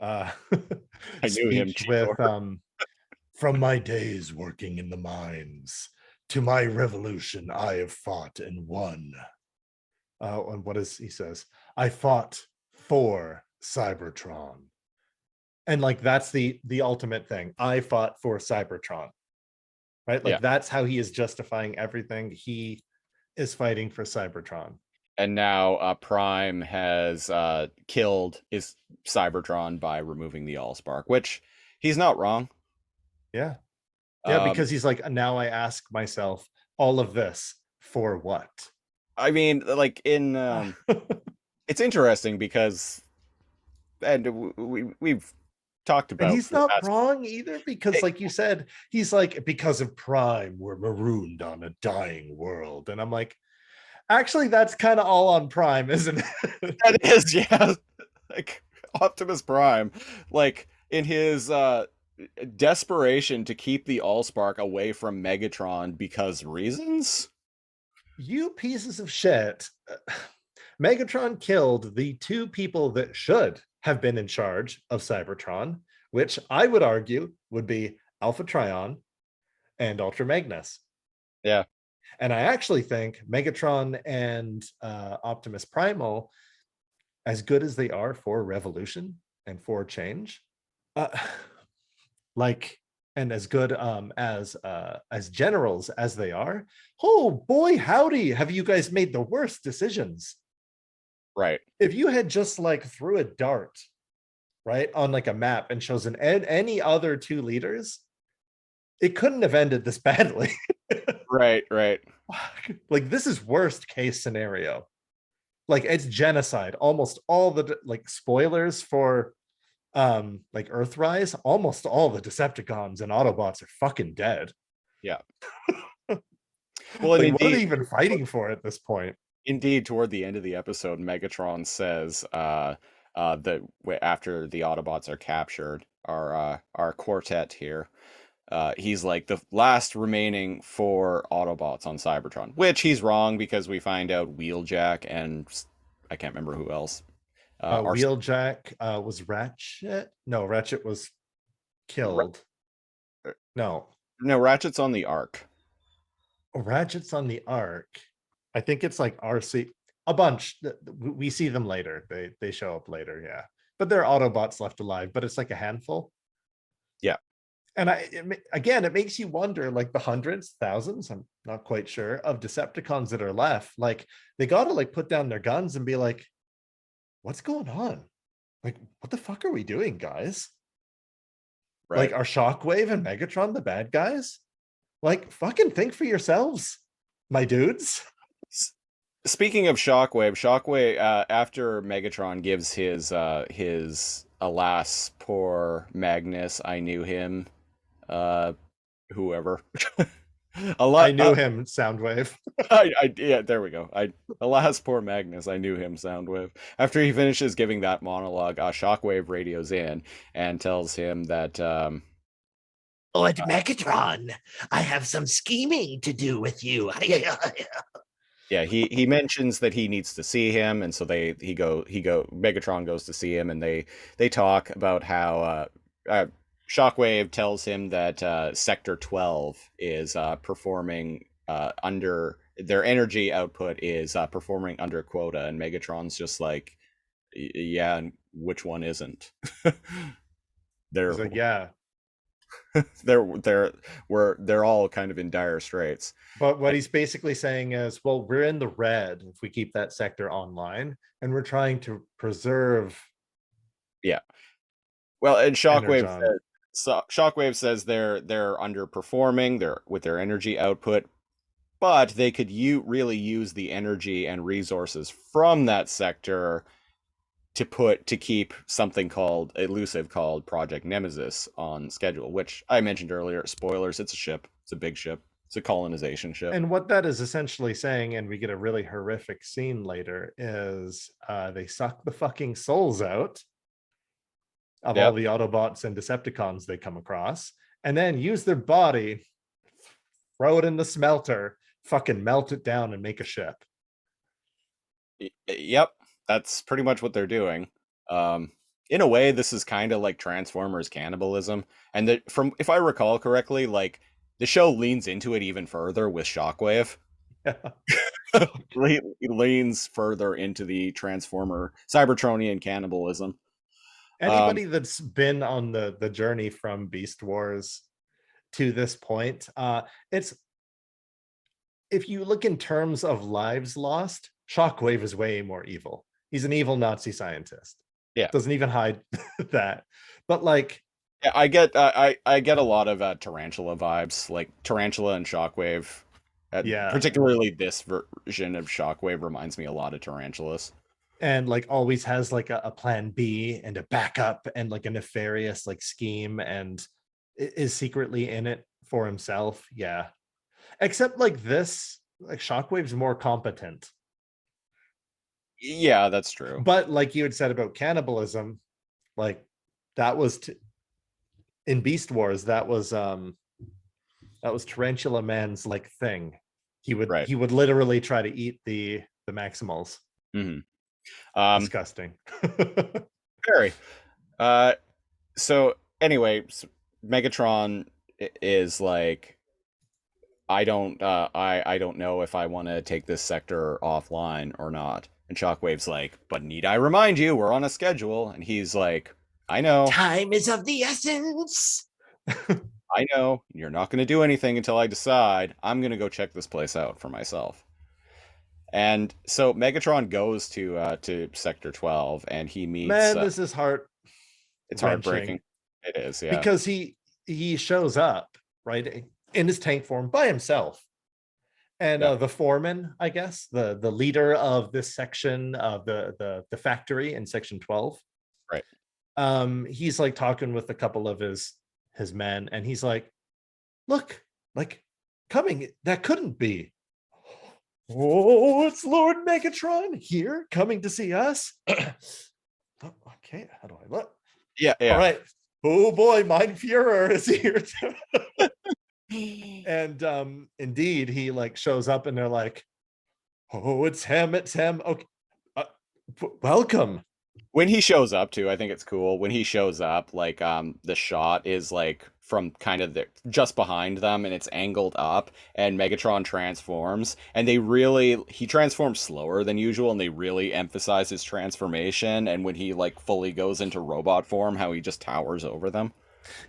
I knew him Speech with from my days working in the mines to my revolution I have fought and won. And what is he says? I fought for Cybertron. And like that's the ultimate thing. I fought for Cybertron. Right? Like that's how he is justifying everything. He is fighting for Cybertron. And now Prime has killed his Cybertron by removing the Allspark, which he's not wrong. Yeah. Yeah, because he's like, now I ask myself, all of this for what? I mean, like in it's interesting because, and we've talked about, and he's not wrong either, because like you said, he's like, because of Prime, we're marooned on a dying world. And I'm like, actually, that's kind of all on Prime, isn't it? That is, yeah. Like Optimus Prime, like in his desperation to keep the Allspark away from Megatron because reasons. You pieces of shit. Megatron killed the two people that should have been in charge of Cybertron, which I would argue would be Alpha Trion and Ultra Magnus. Yeah. And I actually think Megatron and Optimus Primal, as good as they are for revolution and for change, and as good as generals as they are, oh boy howdy, have you guys made the worst decisions. Right. If you had just like threw a dart, right, on like a map and chosen any other two leaders, it couldn't have ended this badly. Right. Right. Like this is worst case scenario. Like it's genocide. Almost all the like spoilers for like Earthrise, almost all the Decepticons and Autobots are fucking dead. Yeah. Well, and Like what are they indeed, even fighting for at this point? indeed, toward the end of the episode, Megatron says, that after the Autobots are captured, our quartet here, he's like the last remaining four Autobots on Cybertron, which he's wrong because we find out Wheeljack and I can't remember who else. Are Wheeljack was Ratchet. No, Ratchet was killed. No, no, Ratchet's on the Ark. Ratchet's on the Ark. I think it's like RC. A bunch. We see them later. They show up later. Yeah, but there are Autobots left alive. But it's like a handful. Yeah. And again, it makes you wonder, like the hundreds, thousands, I'm not quite sure, of Decepticons that are left. Like they got to like put down their guns and be like, what's going on? Like, what the fuck are we doing, guys? Right. Like, are Shockwave and Megatron the bad guys? Like, fucking think for yourselves, my dudes. Speaking of Shockwave, after Megatron gives his alas, poor Magnus, I knew him, whoever. I knew him, Soundwave. Yeah, there we go. Alas, poor Magnus, I knew him, Soundwave. After he finishes giving that monologue, Shockwave radios in and tells him that, Lord Megatron, I have some scheming to do with you. yeah, he mentions that he needs to see him, and so Megatron goes to see him, and they talk about how Shockwave tells him that Sector 12 is performing under their energy output is performing under quota, and Megatron's just like, yeah, and which one isn't? They're He's like, yeah. they're all kind of in dire straits. But what he's basically saying is, well, we're in the red if we keep that sector online, and we're trying to preserve. Yeah. Well, and Energon. Shockwave says they're underperforming with their energy output, but they could really use the energy and resources from that sector to keep something elusive called Project Nemesis on schedule, which I mentioned earlier. Spoilers, it's a ship. It's a big ship. It's a colonization ship. And what that is essentially saying, and we get a really horrific scene later, is they suck the fucking souls out of all the Autobots and Decepticons they come across, and then use their body, throw it in the smelter, fucking melt it down and make a ship. Yep. That's pretty much what they're doing. In a way, this is kind of like Transformers cannibalism. And if I recall correctly, like the show leans into it even further with Shockwave. Yeah. Leans further into the Transformer Cybertronian cannibalism. Anybody that's been on the journey from Beast Wars to this point, it's, if you look in terms of lives lost, Shockwave is way more evil. He's an evil Nazi scientist. Yeah, doesn't even hide that. But like, yeah, I get a lot of Tarantula vibes, like Tarantula and Shockwave. Yeah, particularly this version of Shockwave reminds me a lot of Tarantulas. And like always has like a plan B and a backup and like a nefarious like scheme, and is secretly in it for himself. Yeah, except like this, like Shockwave's more competent. Yeah, that's true. But like you had said about cannibalism, like that was in Beast Wars, that was Tarantula Man's like thing. He would literally try to eat the Maximals. Mm-hmm. Disgusting. Very. So anyway, Megatron is like, I don't know if I want to take this sector offline or not. And Shockwave's like, but need I remind you, we're on a schedule. And he's like, I know. Time is of the essence. I know. You're not going to do anything until I decide. I'm going to go check this place out for myself. And so Megatron goes to Sector 12, and he meets. Man, this is heart It's wrenching heartbreaking. It is, yeah. because he shows up right in his tank form by himself. And Yeah. the foreman, I guess, the leader of this section of the factory in section 12. Right. He's like talking with a couple of his men, and he's like, look, like coming, that couldn't be. Oh, it's Lord Megatron here coming to see us. Okay, how do I look? Yeah. All right. Oh boy, Mein Fuhrer is here too. And indeed, he like shows up, and they're like, "Oh, it's him! It's him!" Okay, welcome. When he shows up too, I think it's cool. When he shows up, like the shot is like from kind of just behind them, and it's angled up, and Megatron transforms, and he transforms slower than usual, and they really emphasize his transformation. And when he like fully goes into robot form, how he just towers over them.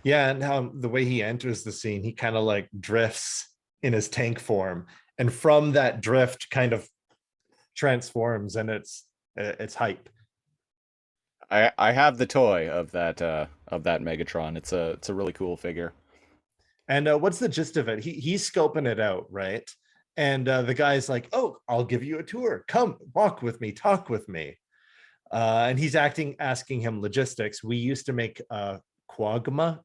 Yeah, and how the way he enters the scene, he kind of like drifts in his tank form, and from that drift kind of transforms, and it's hype. I have the toy of that Megatron. It's a really cool figure. And what's the gist of it? He's scoping it out, right? And the guy's like, "Oh, I'll give you a tour. Come, walk with me, talk with me." And he's asking him logistics. We used to make quagma,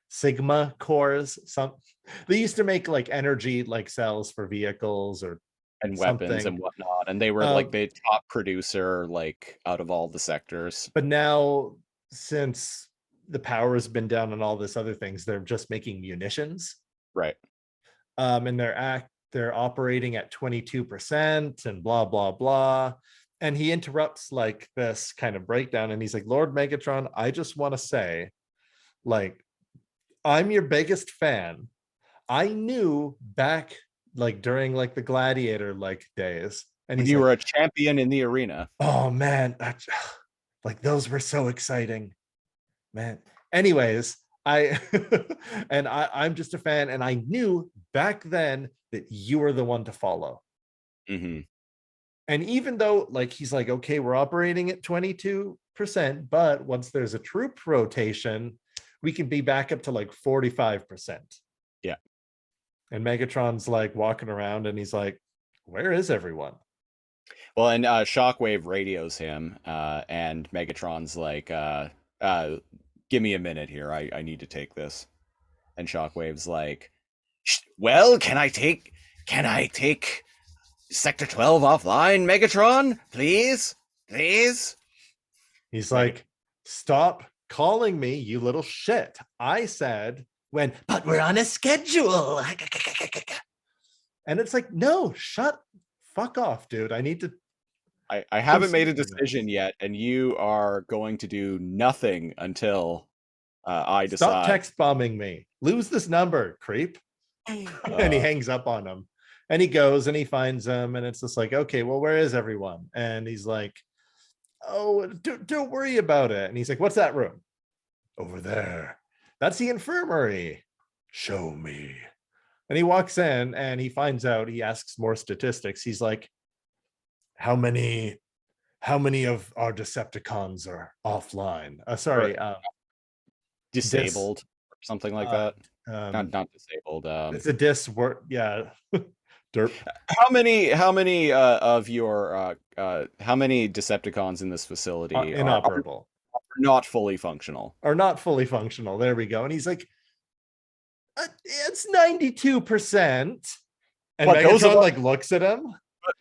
sigma cores. They used to make like energy like cells for vehicles or And weapons something. and whatnot, and they were like the top producer, like out of all the sectors. But now, since the power has been down on all this other things, they're just making munitions. Right. And they're operating at 22% and blah blah blah. And he interrupts like this kind of breakdown, and he's like, "Lord Megatron, I just want to say, like, I'm your biggest fan. I knew back like during like the gladiator like days." And When he's you like, were a champion in the arena. "Oh man, like those were so exciting, man." Anyways, I'm just a fan, and I knew back then that you were the one to follow. Mm-hmm. And even though like he's like, "Okay, we're operating at 22%, but once there's a troop rotation, we can be back up to like 45%. Yeah. And Megatron's like walking around, and he's like, "Where is everyone?" Well, and Shockwave radios him, and Megatron's like, give me a minute here. I need to take this. And Shockwave's like, well, can I take Sector 12 offline, Megatron? Please? Please? He's like, "Stop calling me, you little shit. I said But we're on a schedule. and it's like, no, fuck off, dude. I need to. I haven't made a Consider decision this. yet, and you are going to do nothing until I decide. Stop text bombing me. Lose this number, creep." And he hangs up on him, and he goes and he finds him, and it's just like, "Okay, well, where is everyone?" And he's like, "Oh, don't worry about it." And he's like, "What's that room?" "Over there. That's the infirmary." "Show me." And he walks in, and he finds out, he asks more statistics. He's like, how many of our Decepticons are offline? Sorry, Disabled or something like that. Not disabled. It's a dis word. Yeah. Derp. How many of your how many Decepticons in this facility Inoperable. are not fully functional? Are not fully functional. There we go. And he's like, it's 92%. And But those Megatron of us- like looks at him.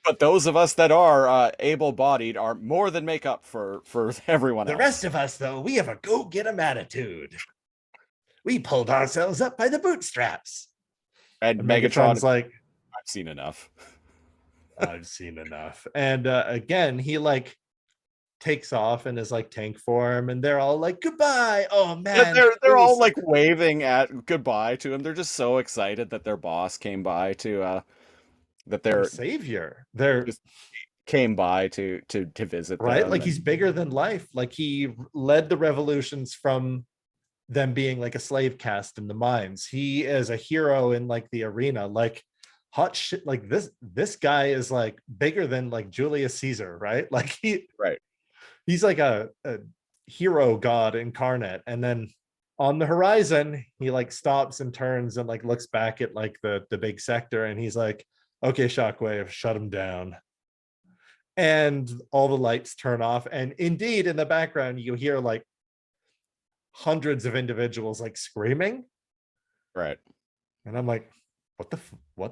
But those of us that are able-bodied are more than make up for everyone The else. rest of us, though, we have a go-get-em attitude. We pulled ourselves up by the bootstraps. And And Megatron's Megatron's like, I've seen enough. "I've seen enough." And again, he like takes off in his like tank form, and they're all like, "Goodbye." Oh man, They're all like waving at goodbye to him. They're just so excited that their boss came by to that their their savior. They're just came by to visit right, them. like he's bigger than life. Like he led the revolutions from them being like a slave caste in the mines. He is a hero in like the arena. Like hot shit. Like this guy is like bigger than like Julius Caesar, right? Like Right. he's like a hero god incarnate. And then on the horizon, he like stops and turns and like looks back at like the big sector, and he's like, okay, Shockwave, shut him down. And all the lights turn off, and indeed in the background you hear like hundreds of individuals like screaming, Right. and I'm like, what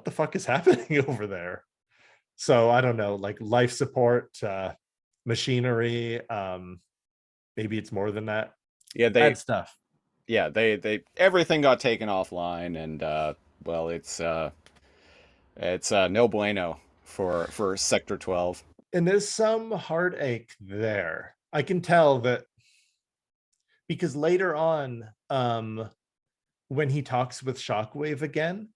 the fuck is happening over there? So I don't know, like life support, machinery, maybe it's more than that. Yeah, Bad stuff. they everything got taken offline, and well, it's no bueno for Sector 12. And there's some heartache there. I can tell that because later on, when he talks with Shockwave again,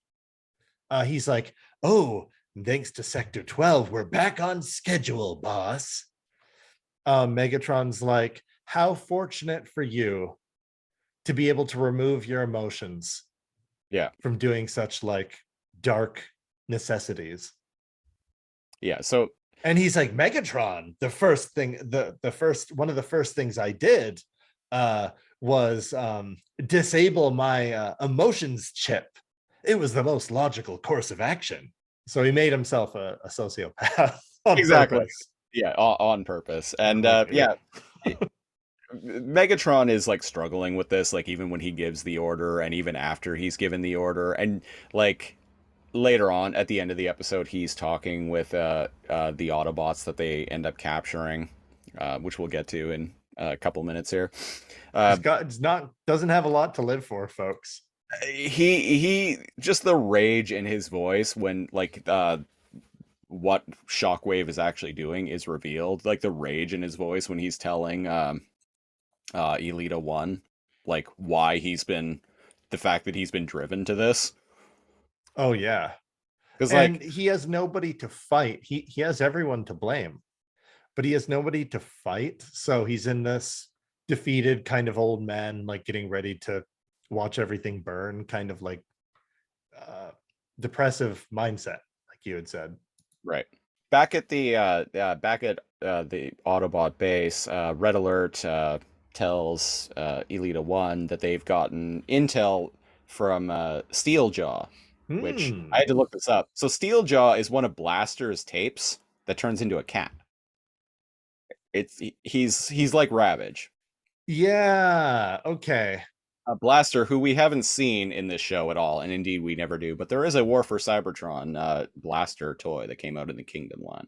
he's like, oh, thanks to Sector 12, we're back on schedule, boss. Megatron's like, how fortunate for you to be able to remove your emotions from doing such like dark necessities. Yeah, so and he's like, Megatron, the first thing, the first one of the first things I did was disable my emotions chip. It was the most logical course of action. So he made himself a sociopath on exactly. purpose. Yeah, on purpose. And Megatron is like struggling with this, like even when he gives the order and even after he's given the order. And like later on at the end of the episode, he's talking with the Autobots that they end up capturing, which we'll get to in a couple minutes here. Doesn't have a lot to live for, folks. He just the rage in his voice when like what Shockwave is actually doing is revealed, like the rage in his voice when he's telling Elita 1 like why the fact that he's been driven to this. Oh yeah, because like he has nobody to fight. He has everyone to blame, but he has nobody to fight. So he's in this defeated kind of old man, like getting ready to watch everything burn, kind of like depressive mindset, like you had said. Right. Back at the Autobot base, Red Alert tells Elita 1 that they've gotten intel from Steeljaw, which I had to look this up. So Steeljaw is one of Blaster's tapes that turns into a cat. He's like Ravage. Yeah, okay. Blaster, who we haven't seen in this show at all, and indeed we never do, but there is a War for Cybertron Blaster toy that came out in the Kingdom line.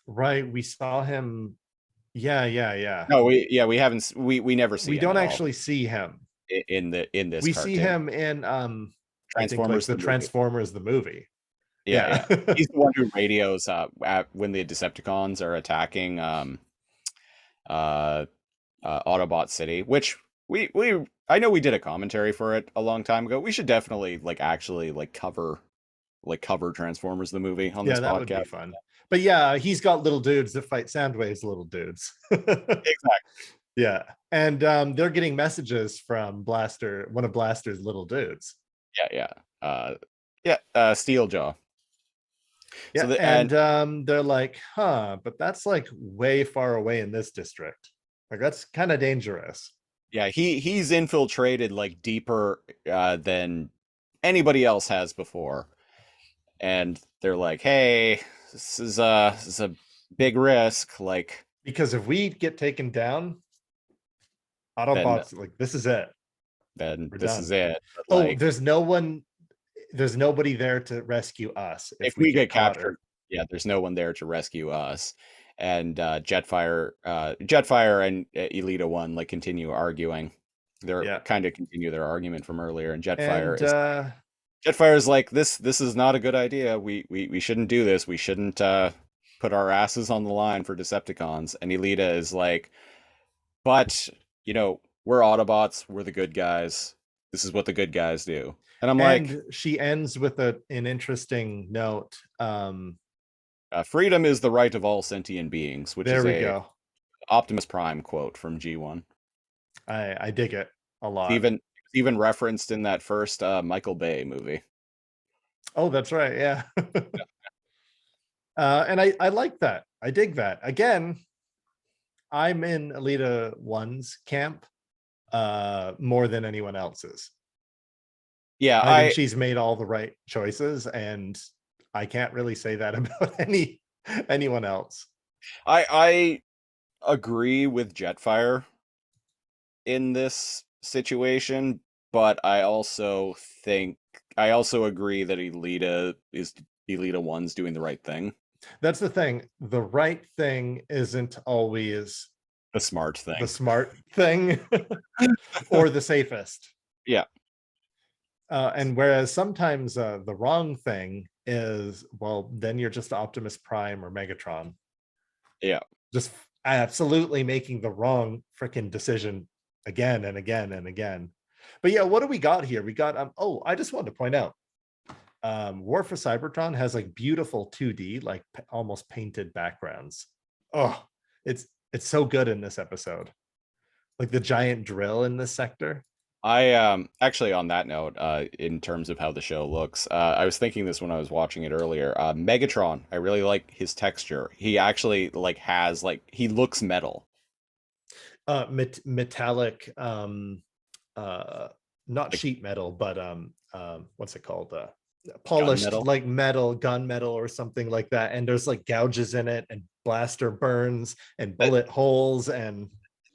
Right, we saw him. Yeah. No, we haven't. We never see. We don't actually see him in this. We cartoon. See him in Transformers, the Transformers the movie. Yeah. He's the one who radios when the Decepticons are attacking Autobot City, which I know we did a commentary for it a long time ago. We should definitely actually cover Transformers the movie on this podcast. That would be fun. But yeah, he's got little dudes that fight Soundwave's little dudes. Exactly. Yeah, and they're getting messages from Blaster, one of Blaster's little dudes. Yeah. Steeljaw. Yeah, so and they're like, but that's like way far away in this district. Like that's kind of dangerous. Yeah, he's infiltrated like deeper than anybody else has before. And they're like, hey, this is a big risk, like, because if we get taken down, Autobots, like, this is it. Then We're this done. is it. But, there's nobody there to rescue us if we get captured. Yeah, there's no one there to rescue us. And Jetfire and Elita 1 continue arguing. They're kind of continue their argument from earlier, and Jetfire is like, this is not a good idea. We shouldn't do this. We shouldn't put our asses on the line for Decepticons. And Elita is like, but we're Autobots. We're the good guys. This is what the good guys do. And I'm like, she ends with an interesting note. Freedom is the right of all sentient beings, which there is we go. Optimus Prime quote from G1. I dig it a lot. Even referenced in that first Michael Bay movie. Oh, that's right. Yeah. And I like that. I dig that. Again, I'm in Alita 1's camp more than anyone else's. Yeah, I think she's made all the right choices, and I can't really say that about anyone else. I agree with Jetfire in this situation, but I also agree that Elita 1's doing the right thing. That's the thing. The right thing isn't always The smart thing. the smart thing or the safest. Yeah. And whereas sometimes the wrong thing is, well, then you're just Optimus Prime or Megatron. Yeah. Just absolutely making the wrong freaking decision again and again and again. But yeah, what do we got here? We got oh, I just wanted to point out War for Cybertron has like beautiful 2D, like almost painted backgrounds. Oh, it's so good in this episode. Like the giant drill in this sector. I actually, on that note, in terms of how the show looks, I was thinking this when I was watching it earlier. Megatron, I really like his texture. He actually like has like he looks metal. Metallic not sheet metal, but what's it called? Polished metal? like metal, gunmetal or something like that. And there's like gouges in it and blaster burns and bullet holes and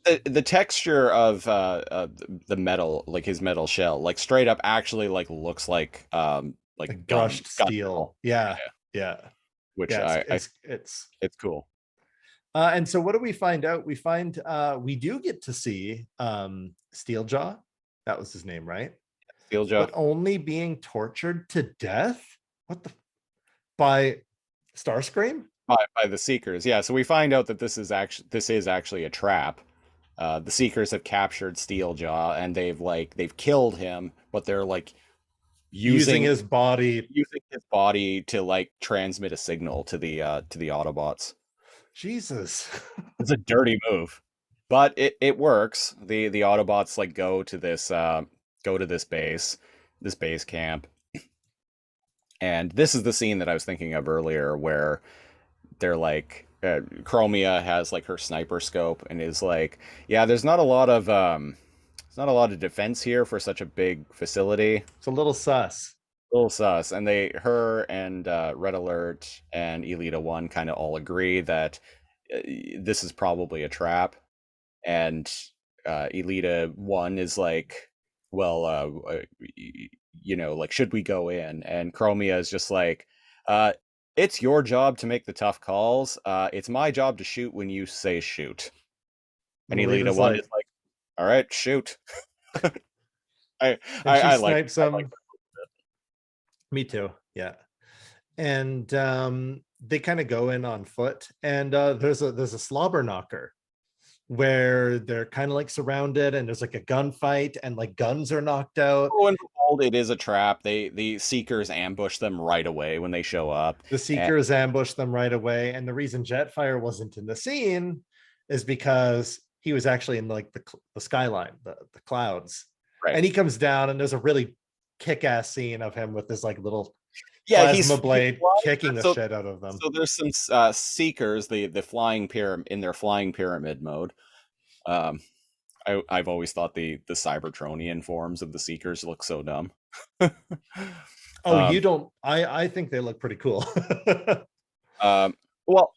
The texture of the metal, like his metal shell, like straight up actually like looks like brushed gun steel. metal, Yeah. Yeah. which Yeah. it's cool. And so what do we find out? We find we do get to see Steeljaw. That was his name, right? Steeljaw. But only being tortured to death. What the by Starscream? By the Seekers. Yeah, so we find out that this is actually a trap. The Seekers have captured Steeljaw and they've killed him, but they're like Using his body to like transmit a signal to the Autobots. Jesus. It's a dirty move, but it works. The Autobots like go to this base camp, and this is the scene that I was thinking of earlier, where they're like Chromia has like her sniper scope and is like, yeah, there's not a lot of defense here for such a big facility. It's a little sus. A little sus. And her and Red Alert and Elita 1 kind of all agree that this is probably a trap. And Elita 1 is like, well, like, should we go in? And Chromia is just like, it's your job to make the tough calls. It's my job to shoot when you say shoot. And Elita 1 is like, all right, shoot. I like Me too. Yeah. And they kind of go in on foot, and there's a slobber knocker where they're kind of like surrounded, and there's like a gunfight, and like guns are knocked out. Oh, and behold, it is a trap. The Seekers ambush them right away when they show up. The Seekers ambush them right away, and the reason Jetfire wasn't in the scene is because he was actually in like the skyline, the clouds. Right. And he comes down, and there's a really kick-ass scene of him with this like little plasma blade kicking the shit out of them. So there's some Seekers, the flying pyramid, in their flying pyramid mode. I've always thought the Cybertronian forms of the Seekers look so dumb. You don't? I think they look pretty cool. Well,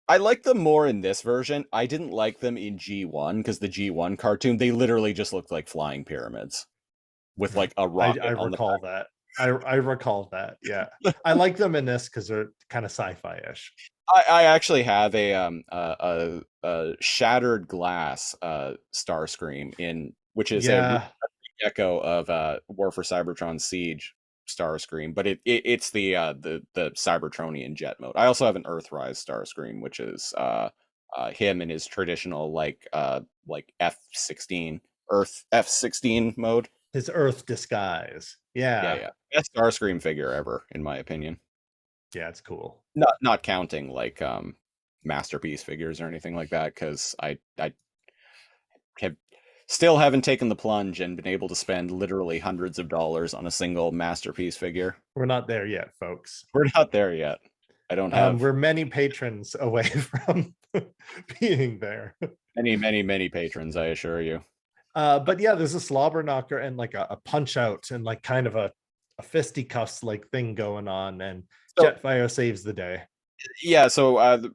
I like them more in this version. I didn't like them in G1 because the G1 cartoon, they literally just looked like flying pyramids with like a rocket. I recall that. I recall that. Yeah, I like them in this because they're kind of sci-fi-ish. I actually have a shattered glass Starscream which is a echo of War for Cybertron Siege Starscream, but it's the Cybertronian jet mode. I also have an Earthrise Starscream, which is him in his traditional like F-16 Earth F-16 mode. His Earth disguise. Yeah. Best Starscream figure ever, in my opinion. Yeah, it's cool. Not counting like masterpiece figures or anything like that, because I have Still haven't taken the plunge and been able to spend literally hundreds of dollars on a single masterpiece figure. We're not there yet, folks. We're not there yet. I don't have We're many patrons away from being there. many patrons, I assure you. But yeah, there's a slobber knocker and like a punch out and like kind of a fisticuffs like thing going on, and So- Jetfire saves the day. Yeah, so the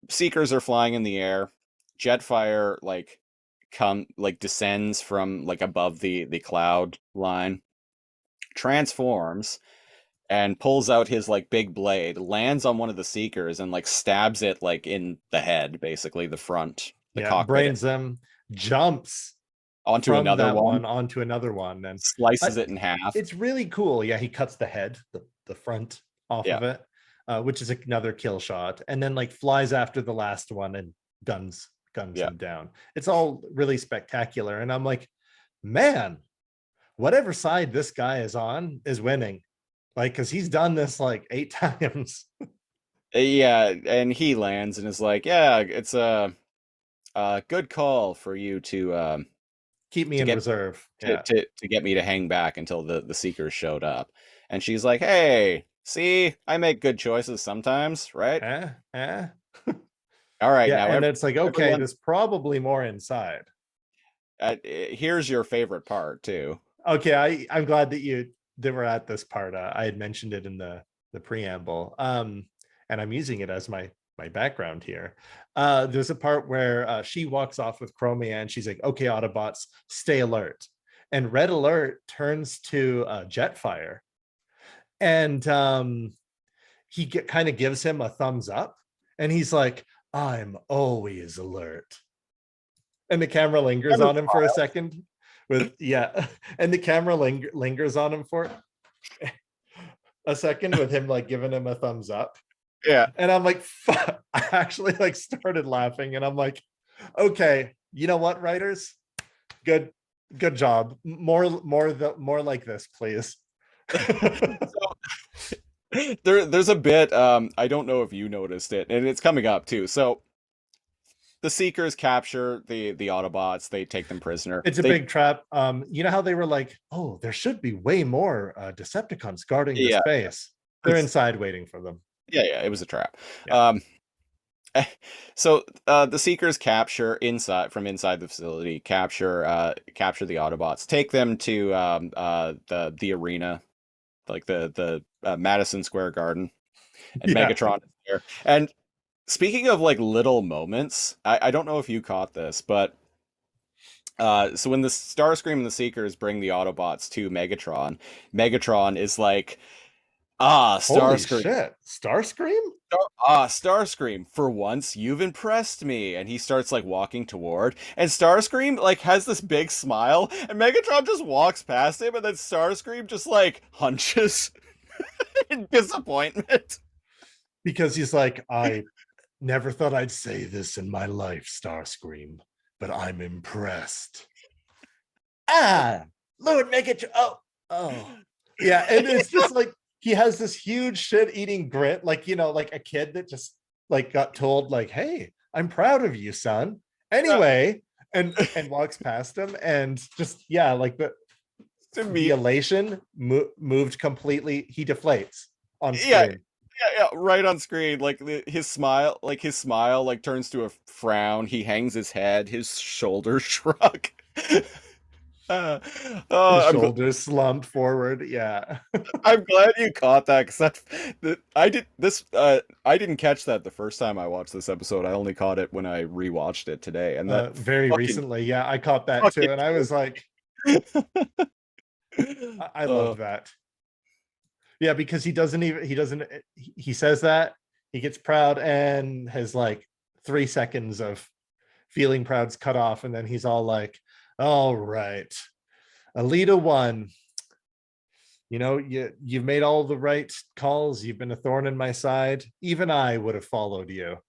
Seekers are flying in the air. Jetfire descends from like above the cloud line, transforms, and pulls out his like big blade, lands on one of the Seekers, and like stabs it like in the head, basically the front, the Yeah, cockpit, brains them, jumps onto from another that one, onto another one, and slices it in half. it's really cool. Yeah, he cuts the head, the front off of it, which is another kill shot, and then like flies after the last one and guns him down. It's all really spectacular, and I'm like, man, whatever side this guy is on is winning, like, because he's done this like 8 times. Yeah, and he lands and is like, yeah, it's a good call for you to Keep me in reserve. to get me to hang back until the Seekers showed up. And she's like, hey, see, I make good choices sometimes, right? All right, Yeah, now and it's like, okay, everyone- there's probably more inside. Here's your favorite part too. Okay, I'm glad that we're at this part. I had mentioned it in the preamble, and I'm using it as my background here. There's a part where she walks off with Chromia, and she's like, okay, Autobots, stay alert. And Red Alert turns to Jetfire, and he kind of gives him a thumbs up, and he's like, I'm always alert. And the camera lingers on him for a second and the camera lingers on him for a second with him like giving him a thumbs up. Yeah. And I'm like, fuck. I actually like started laughing, and I'm like, okay, you know what, writers? Good job. More like this, please. There's a bit, I don't know if you noticed it, and it's coming up too. So the Seekers capture the Autobots, they take them prisoner. It's a big trap. You know how they were like, oh, there should be way more Decepticons guarding this base. They're inside waiting for them. Yeah, it was a trap. Yeah. So the Seekers capture from inside the facility, capture the Autobots, take them to the arena, like the Madison Square Garden, and Megatron is there. And speaking of like little moments, I don't know if you caught this, but so when the Starscream and the Seekers bring the Autobots to Megatron, Megatron is like, Starscream. Holy shit, Starscream? Starscream, for once you've impressed me. And he starts like walking toward, and Starscream like has this big smile, and Megatron just walks past him, and then Starscream just like hunches in disappointment. Because he's like, I never thought I'd say this in my life, Starscream, but I'm impressed. Lord Megatron. Oh. Yeah, and it's just like he has this huge shit-eating grit, like, you know, like a kid that just like got told, like, hey, I'm proud of you, son. Anyway, and walks past him, and just like the elation moved completely. He deflates on screen. Yeah, right on screen. Like his smile like turns to a frown. He hangs his head, his shoulders shrug. His shoulders slumped forward. Yeah. I'm glad you caught that, because I didn't catch that the first time I watched this episode. I only caught it when I rewatched it today, and that very recently. Yeah, I caught that too, and I was like, I love that. Yeah, because he says that, he gets proud, and has like 3 seconds of feeling proud's cut off, and then he's all like, all right, Alita 1, you know, you've made all the right calls, you've been a thorn in my side, even I would have followed you.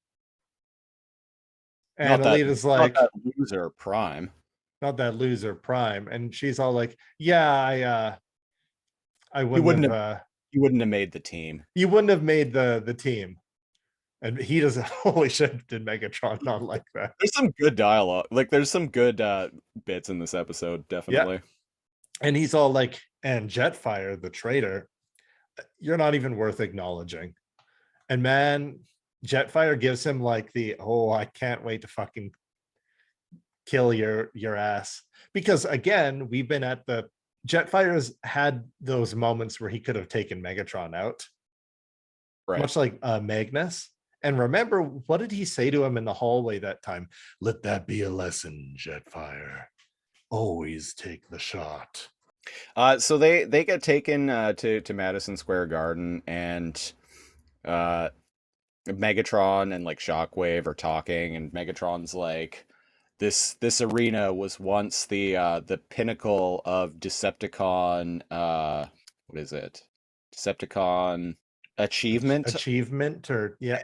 And Alita's like, not that loser Prime. Not that loser Prime. And she's all like, yeah, I wouldn't have you wouldn't have made the team. You wouldn't have made the team. And he doesn't. Holy shit! Did Megatron not like that? There's some good dialogue. Like there's some good bits in this episode, Yeah. definitely. And he's all like, "And Jetfire, the traitor, you're not even worth acknowledging." And man, Jetfire gives him like the, "Oh, I can't wait to fucking kill your ass." Because again, we've been at the Jetfire's had those moments where he could have taken Megatron out, Right. much like Magnus. And remember, what did he say to him in the hallway that time? "Let that be a lesson, Jetfire. Always take the shot." So they get taken to Madison Square Garden, and Megatron and like Shockwave are talking, and Megatron's like, this arena was once the pinnacle of Decepticon what is it? Decepticon achievement. Or yeah.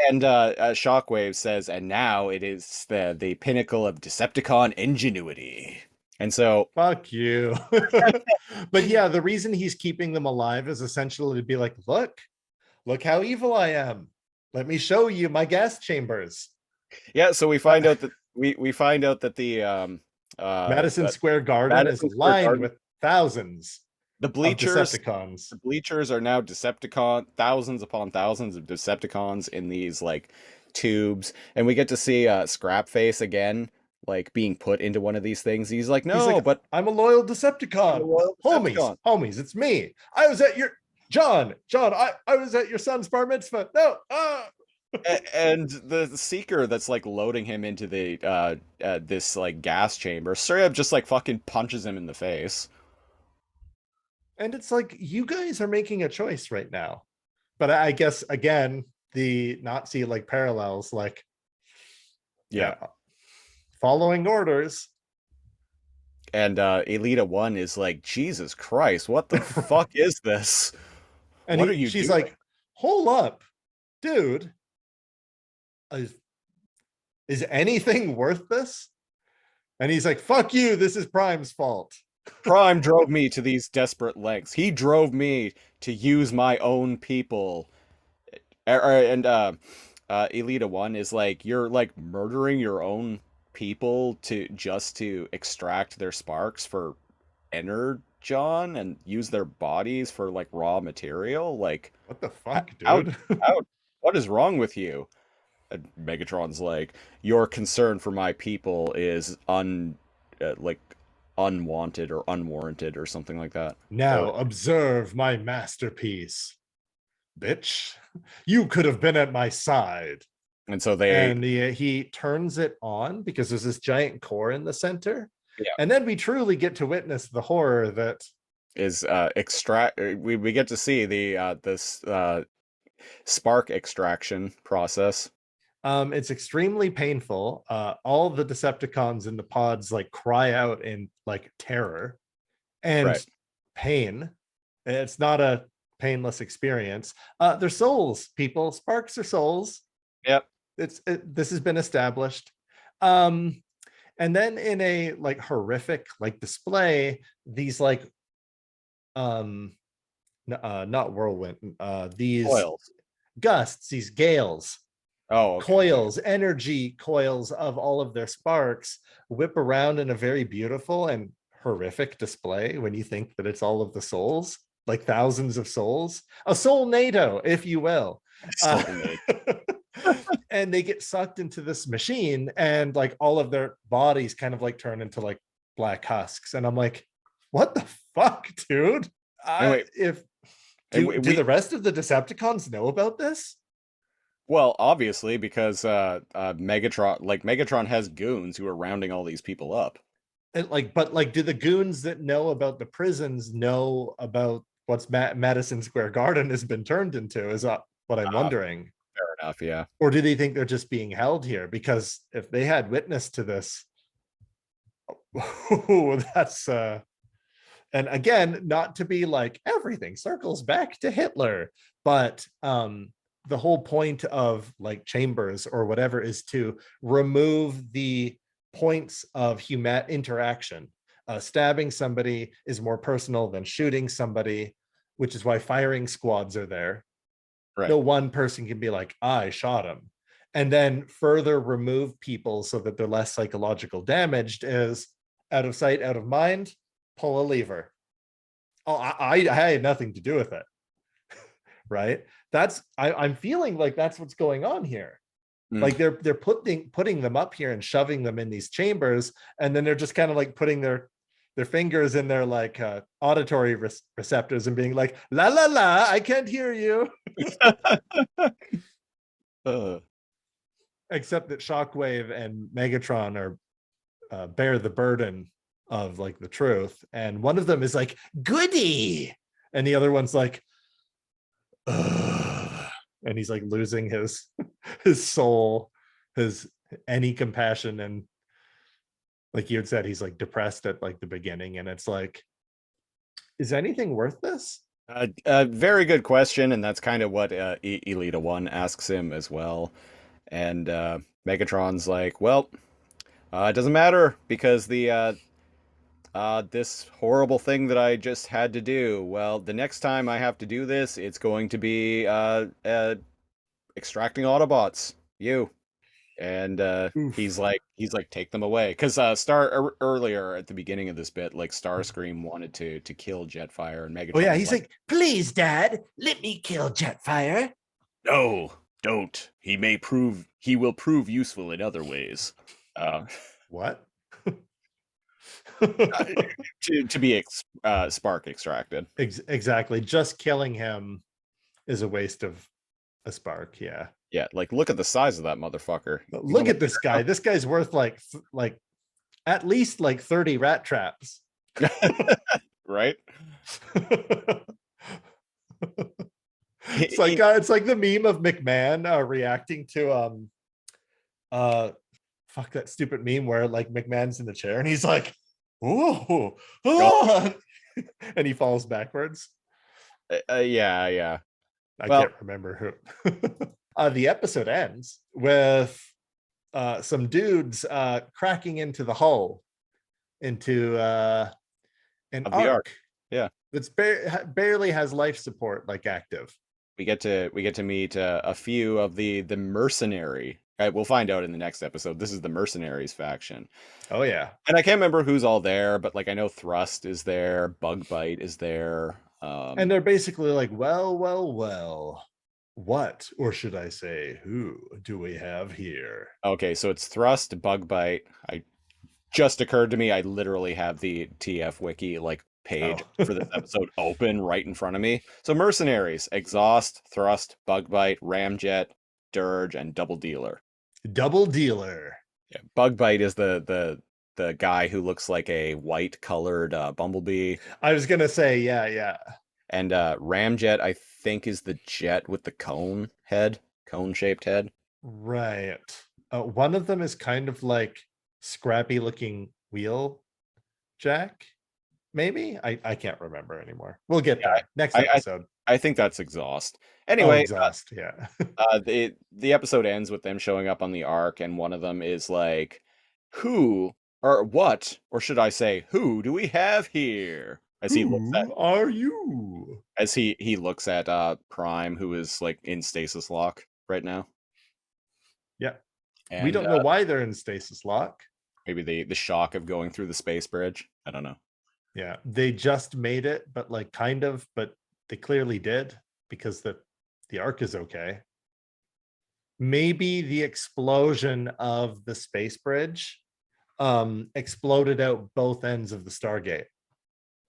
And Shockwave says, and now it is the pinnacle of Decepticon ingenuity. And so Fuck you. But yeah, the reason he's keeping them alive is essentially to be like, look how evil I am. Let me show you my gas chambers. yeah, so we find out that we find out that the Madison Square Garden Madison is Square lined Garden- with thousands the of bleachers Decepticons. the bleachers are now thousands upon thousands of Decepticons in these like tubes, and we get to see Scrapface again, like being put into one of these things. He's like, no, He's like, but I'm a loyal Decepticon. I'm a loyal Decepticon. Homies, it's me. I was at your John, I was at your son's bar mitzvah. No, and the Seeker that's like loading him into the this like gas chamber straight up just like fucking punches him in the face. and it's like, you guys are making a choice right now. But I guess again, the Nazi like parallels, like, Yeah. following orders. And Elita 1 is like, Jesus Christ, what the fuck is this? And What are you she's doing? like, hold up, dude. Is anything worth this? And he's like, fuck you, this is Prime's fault. Prime drove me to these desperate lengths. He drove me to use my own people. And Elita 1 is like, you're like murdering your own people to extract their sparks for energon and use their bodies for like raw material. Like, What the fuck, how- dude? what is wrong with you? And Megatron's like, your concern for my people is unwanted or unwarranted or something like that. Now observe my masterpiece, bitch. You could have been at my side. And so they And he turns it on because there's this giant core in the center. Yeah. And then we truly get to witness the horror that is we get to see this spark extraction process. it's extremely painful. All the Decepticons in the pods like cry out in like terror and Right. pain. It's not a painless experience. They're souls, people. Sparks are souls. Yep. This has been established. And then in a like horrific like display, these like not whirlwind, these Coils. gusts, these gales, Oh, okay. coils, energy coils of all of their sparks whip around in a very beautiful and horrific display when you think that it's all of the souls, like thousands of souls, a soul NATO, if you will. And they get sucked into this machine, and like all of their bodies kind of like turn into like black husks. And I'm like, what the fuck, dude? Anyway, Do the rest of the Decepticons know about this? Well, obviously, because Megatron has goons who are rounding all these people up. And like, but like, do the goons that know about the prisons know about what's Madison Square Garden has been turned into? Is what I'm wondering. Fair enough, yeah. Or do they think they're just being held here? Because if they had witness to this, that's and again, not to be like everything circles back to Hitler, but the whole point of like chambers or whatever is to remove the points of human interaction. Stabbing somebody is more personal than shooting somebody, which is why firing squads are there. Right. No one person can be like, I shot him. And then further remove people so that they're less psychological damaged is out of sight, out of mind, pull a lever. Oh, I had nothing to do with it. Right? I'm feeling like that's what's going on here. Like they're putting them up here and shoving them in these chambers, and then they're just kind of like putting their fingers in their like auditory receptors and being like, la la la, I can't hear you. Except that Shockwave and Megatron are bear the burden of like the truth, and one of them is like, goody, and the other one's like, ugh. And he's like losing his soul, his any compassion, and like you had said, he's like depressed at like the beginning, and it's like, is anything worth this? Very good question, and that's kind of what Elita 1 asks him as well. And Megatron's like, well, it doesn't matter because the this horrible thing that I just had to do. Well, the next time I have to do this, it's going to be extracting Autobots. You. And he's like, take them away. Because earlier at the beginning of this bit, like Starscream wanted to kill Jetfire, and Megatron. Oh yeah, he's like, please, Dad, let me kill Jetfire. No, don't. He will prove useful in other ways. What? to be spark extracted. Exactly. Just killing him is a waste of a spark. Yeah. Yeah, like look at the size of that motherfucker. Look at this guy. This guy's worth like at least like 30 rat traps. Right? It's like the meme of McMahon reacting to fuck that stupid meme where like McMahon's in the chair and he's like, oh, and he falls backwards. Yeah. I can't remember who. The episode ends with some dudes cracking into the hull, into an arc. Yeah, that's barely has life support like active. We get to meet a few of the mercenary. We'll find out in the next episode. This is the mercenaries faction. Oh yeah, and I can't remember who's all there, but like I know Thrust is there, Bugbite is there, and they're basically like, well, what, or should I say, who do we have here? Okay, so it's Thrust, Bugbite. I just occurred to me I literally have the TF wiki like page for this episode open right in front of me. So mercenaries: Exhaust, Thrust, Bugbite, Ramjet, Dirge, and Double Dealer. Double Dealer. Yeah, Bugbite is the guy who looks like a white colored bumblebee. I was gonna say, yeah. And Ramjet, I think, is the jet with the cone-shaped head. Right. One of them is kind of like scrappy looking wheel jack. Maybe I can't remember anymore. We'll get there next episode. I think that's Exhaust. Anyway, Exhaust. Yeah. the episode ends with them showing up on the Ark, and one of them is like, "Who or what, or should I say, who do we have here?" As he looks at, are you? As he looks at Prime, who is like in stasis lock right now. Yeah. And, we don't know why they're in stasis lock. Maybe the shock of going through the space bridge. I don't know. Yeah, they just made it, but like kind of, but they clearly did because the arc is okay. Maybe the explosion of the space bridge exploded out both ends of the Stargate.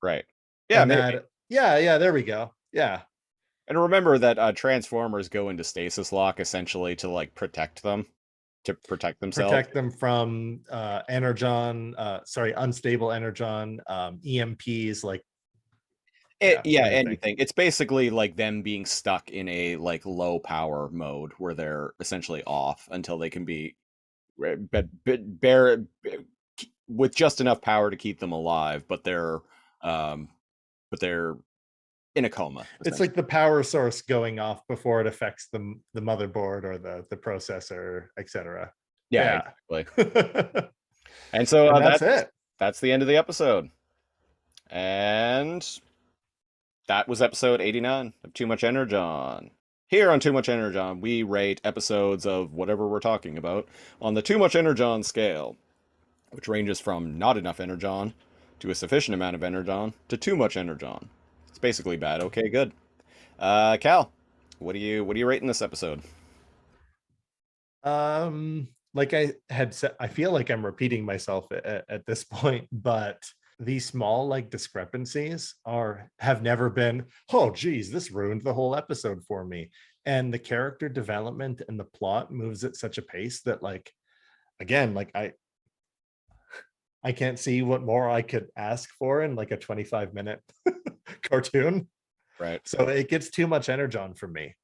Right. Yeah. Yeah. There we go. Yeah. And remember that Transformers go into stasis lock essentially to like protect them, to protect themselves. Protect them from unstable energon, EMPs, like anything. It's basically like them being stuck in a like low power mode where they're essentially off until they can be with just enough power to keep them alive, but they're in a coma. It's like the power source going off before it affects the motherboard or the processor, etc. Yeah. Exactly. And so that's it. That's the end of the episode. And that was episode 89 of Too Much Energon. Here on Too Much Energon, we rate episodes of whatever we're talking about on the Too Much Energon scale, which ranges from not enough energon to a sufficient amount of energon to too much energon. It's basically bad, okay, good. Cal, what do you rate in this episode? Like I had said, I feel like I'm repeating myself at this point, but these small like discrepancies have never been, oh geez, this ruined the whole episode for me. And the character development and the plot moves at such a pace that, like, again, like I can't see what more I could ask for in like a 25-minute cartoon. Right. So it gets too much energon for me.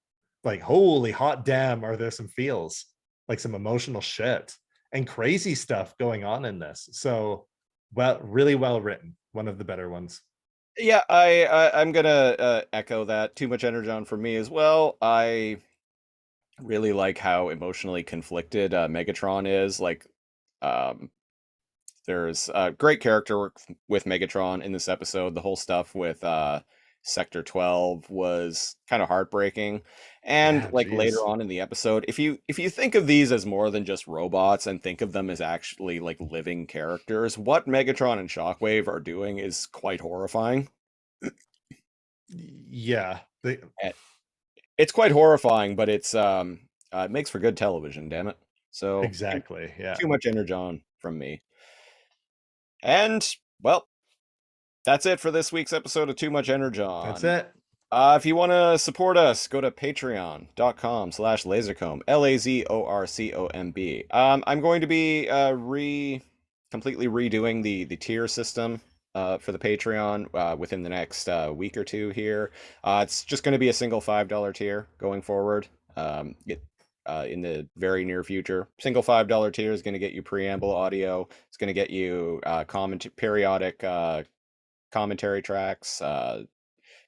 Like, holy hot damn, are there some feels, like some emotional shit and crazy stuff going on in this. So, well, really well written. One of the better ones. Yeah, I'm gonna echo that. Too much energon for me as well. I really like how emotionally conflicted Megatron is. Like, um, there's great character work with Megatron in this episode. The whole stuff with Sector 12 was kind of heartbreaking. And Yeah, like later geez. on in the episode, if you think of these as more than just robots and think of them as actually like living characters, what Megatron and Shockwave are doing is quite horrifying. Yeah. It's quite horrifying, but it makes for good television, damn it. So Exactly. Yeah. too much energon from me. And well, that's it for this week's episode of Too Much Energon. That's it. If you want to support us, go to patreon.com/lazorcomb, LAZORCOMB. I'm going to be completely redoing the tier system for the Patreon within the next week or two here. It's just going to be a single $5 tier going forward. In the very near future, single $5 tier is going to get you preamble audio. It's going to get you periodic commentary tracks,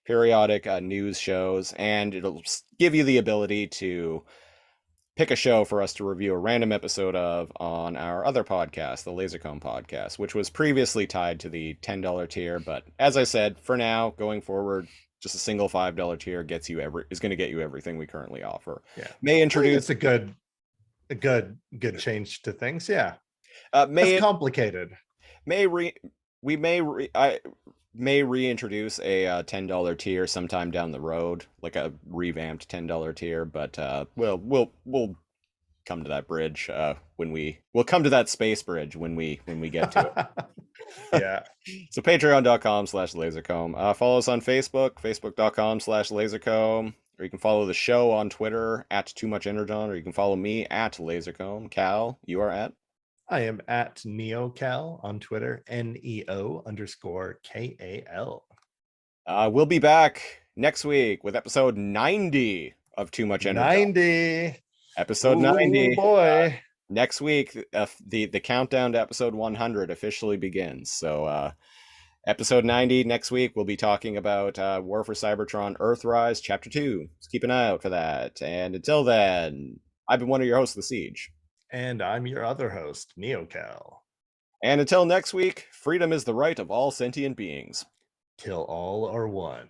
periodic news shows, and it'll give you the ability to pick a show for us to review a random episode of on our other podcast, the Lasercomb podcast, which was previously tied to the $10 tier. But as I said, for now, going forward, just a single $5 tier is going to get you everything we currently offer. Yeah. May introduce It's a good change to things. Yeah. may It's complicated. we may reintroduce a $10 tier sometime down the road, like a revamped $10 tier, but we'll come to that bridge we'll come to that space bridge when we get to it. Yeah. So patreon.com/lasercomb. Follow us on Facebook, facebook.com/lasercomb, or you can follow the show on Twitter @TooMuchEnergon, or you can follow me @lasercomb. Cal, you are at? I am at NeoCal on Twitter, NEO_KAL. We'll be back next week with episode 90 of Too Much Energy. 90. Episode Ooh, 90. boy. Next week, the countdown to episode 100 officially begins. So episode 90 next week, we'll be talking about War for Cybertron Earthrise Chapter 2. So keep an eye out for that. And until then, I've been one of your hosts of The Siege. And I'm your other host, NeoCal. And until next week, freedom is the right of all sentient beings. Till all are one.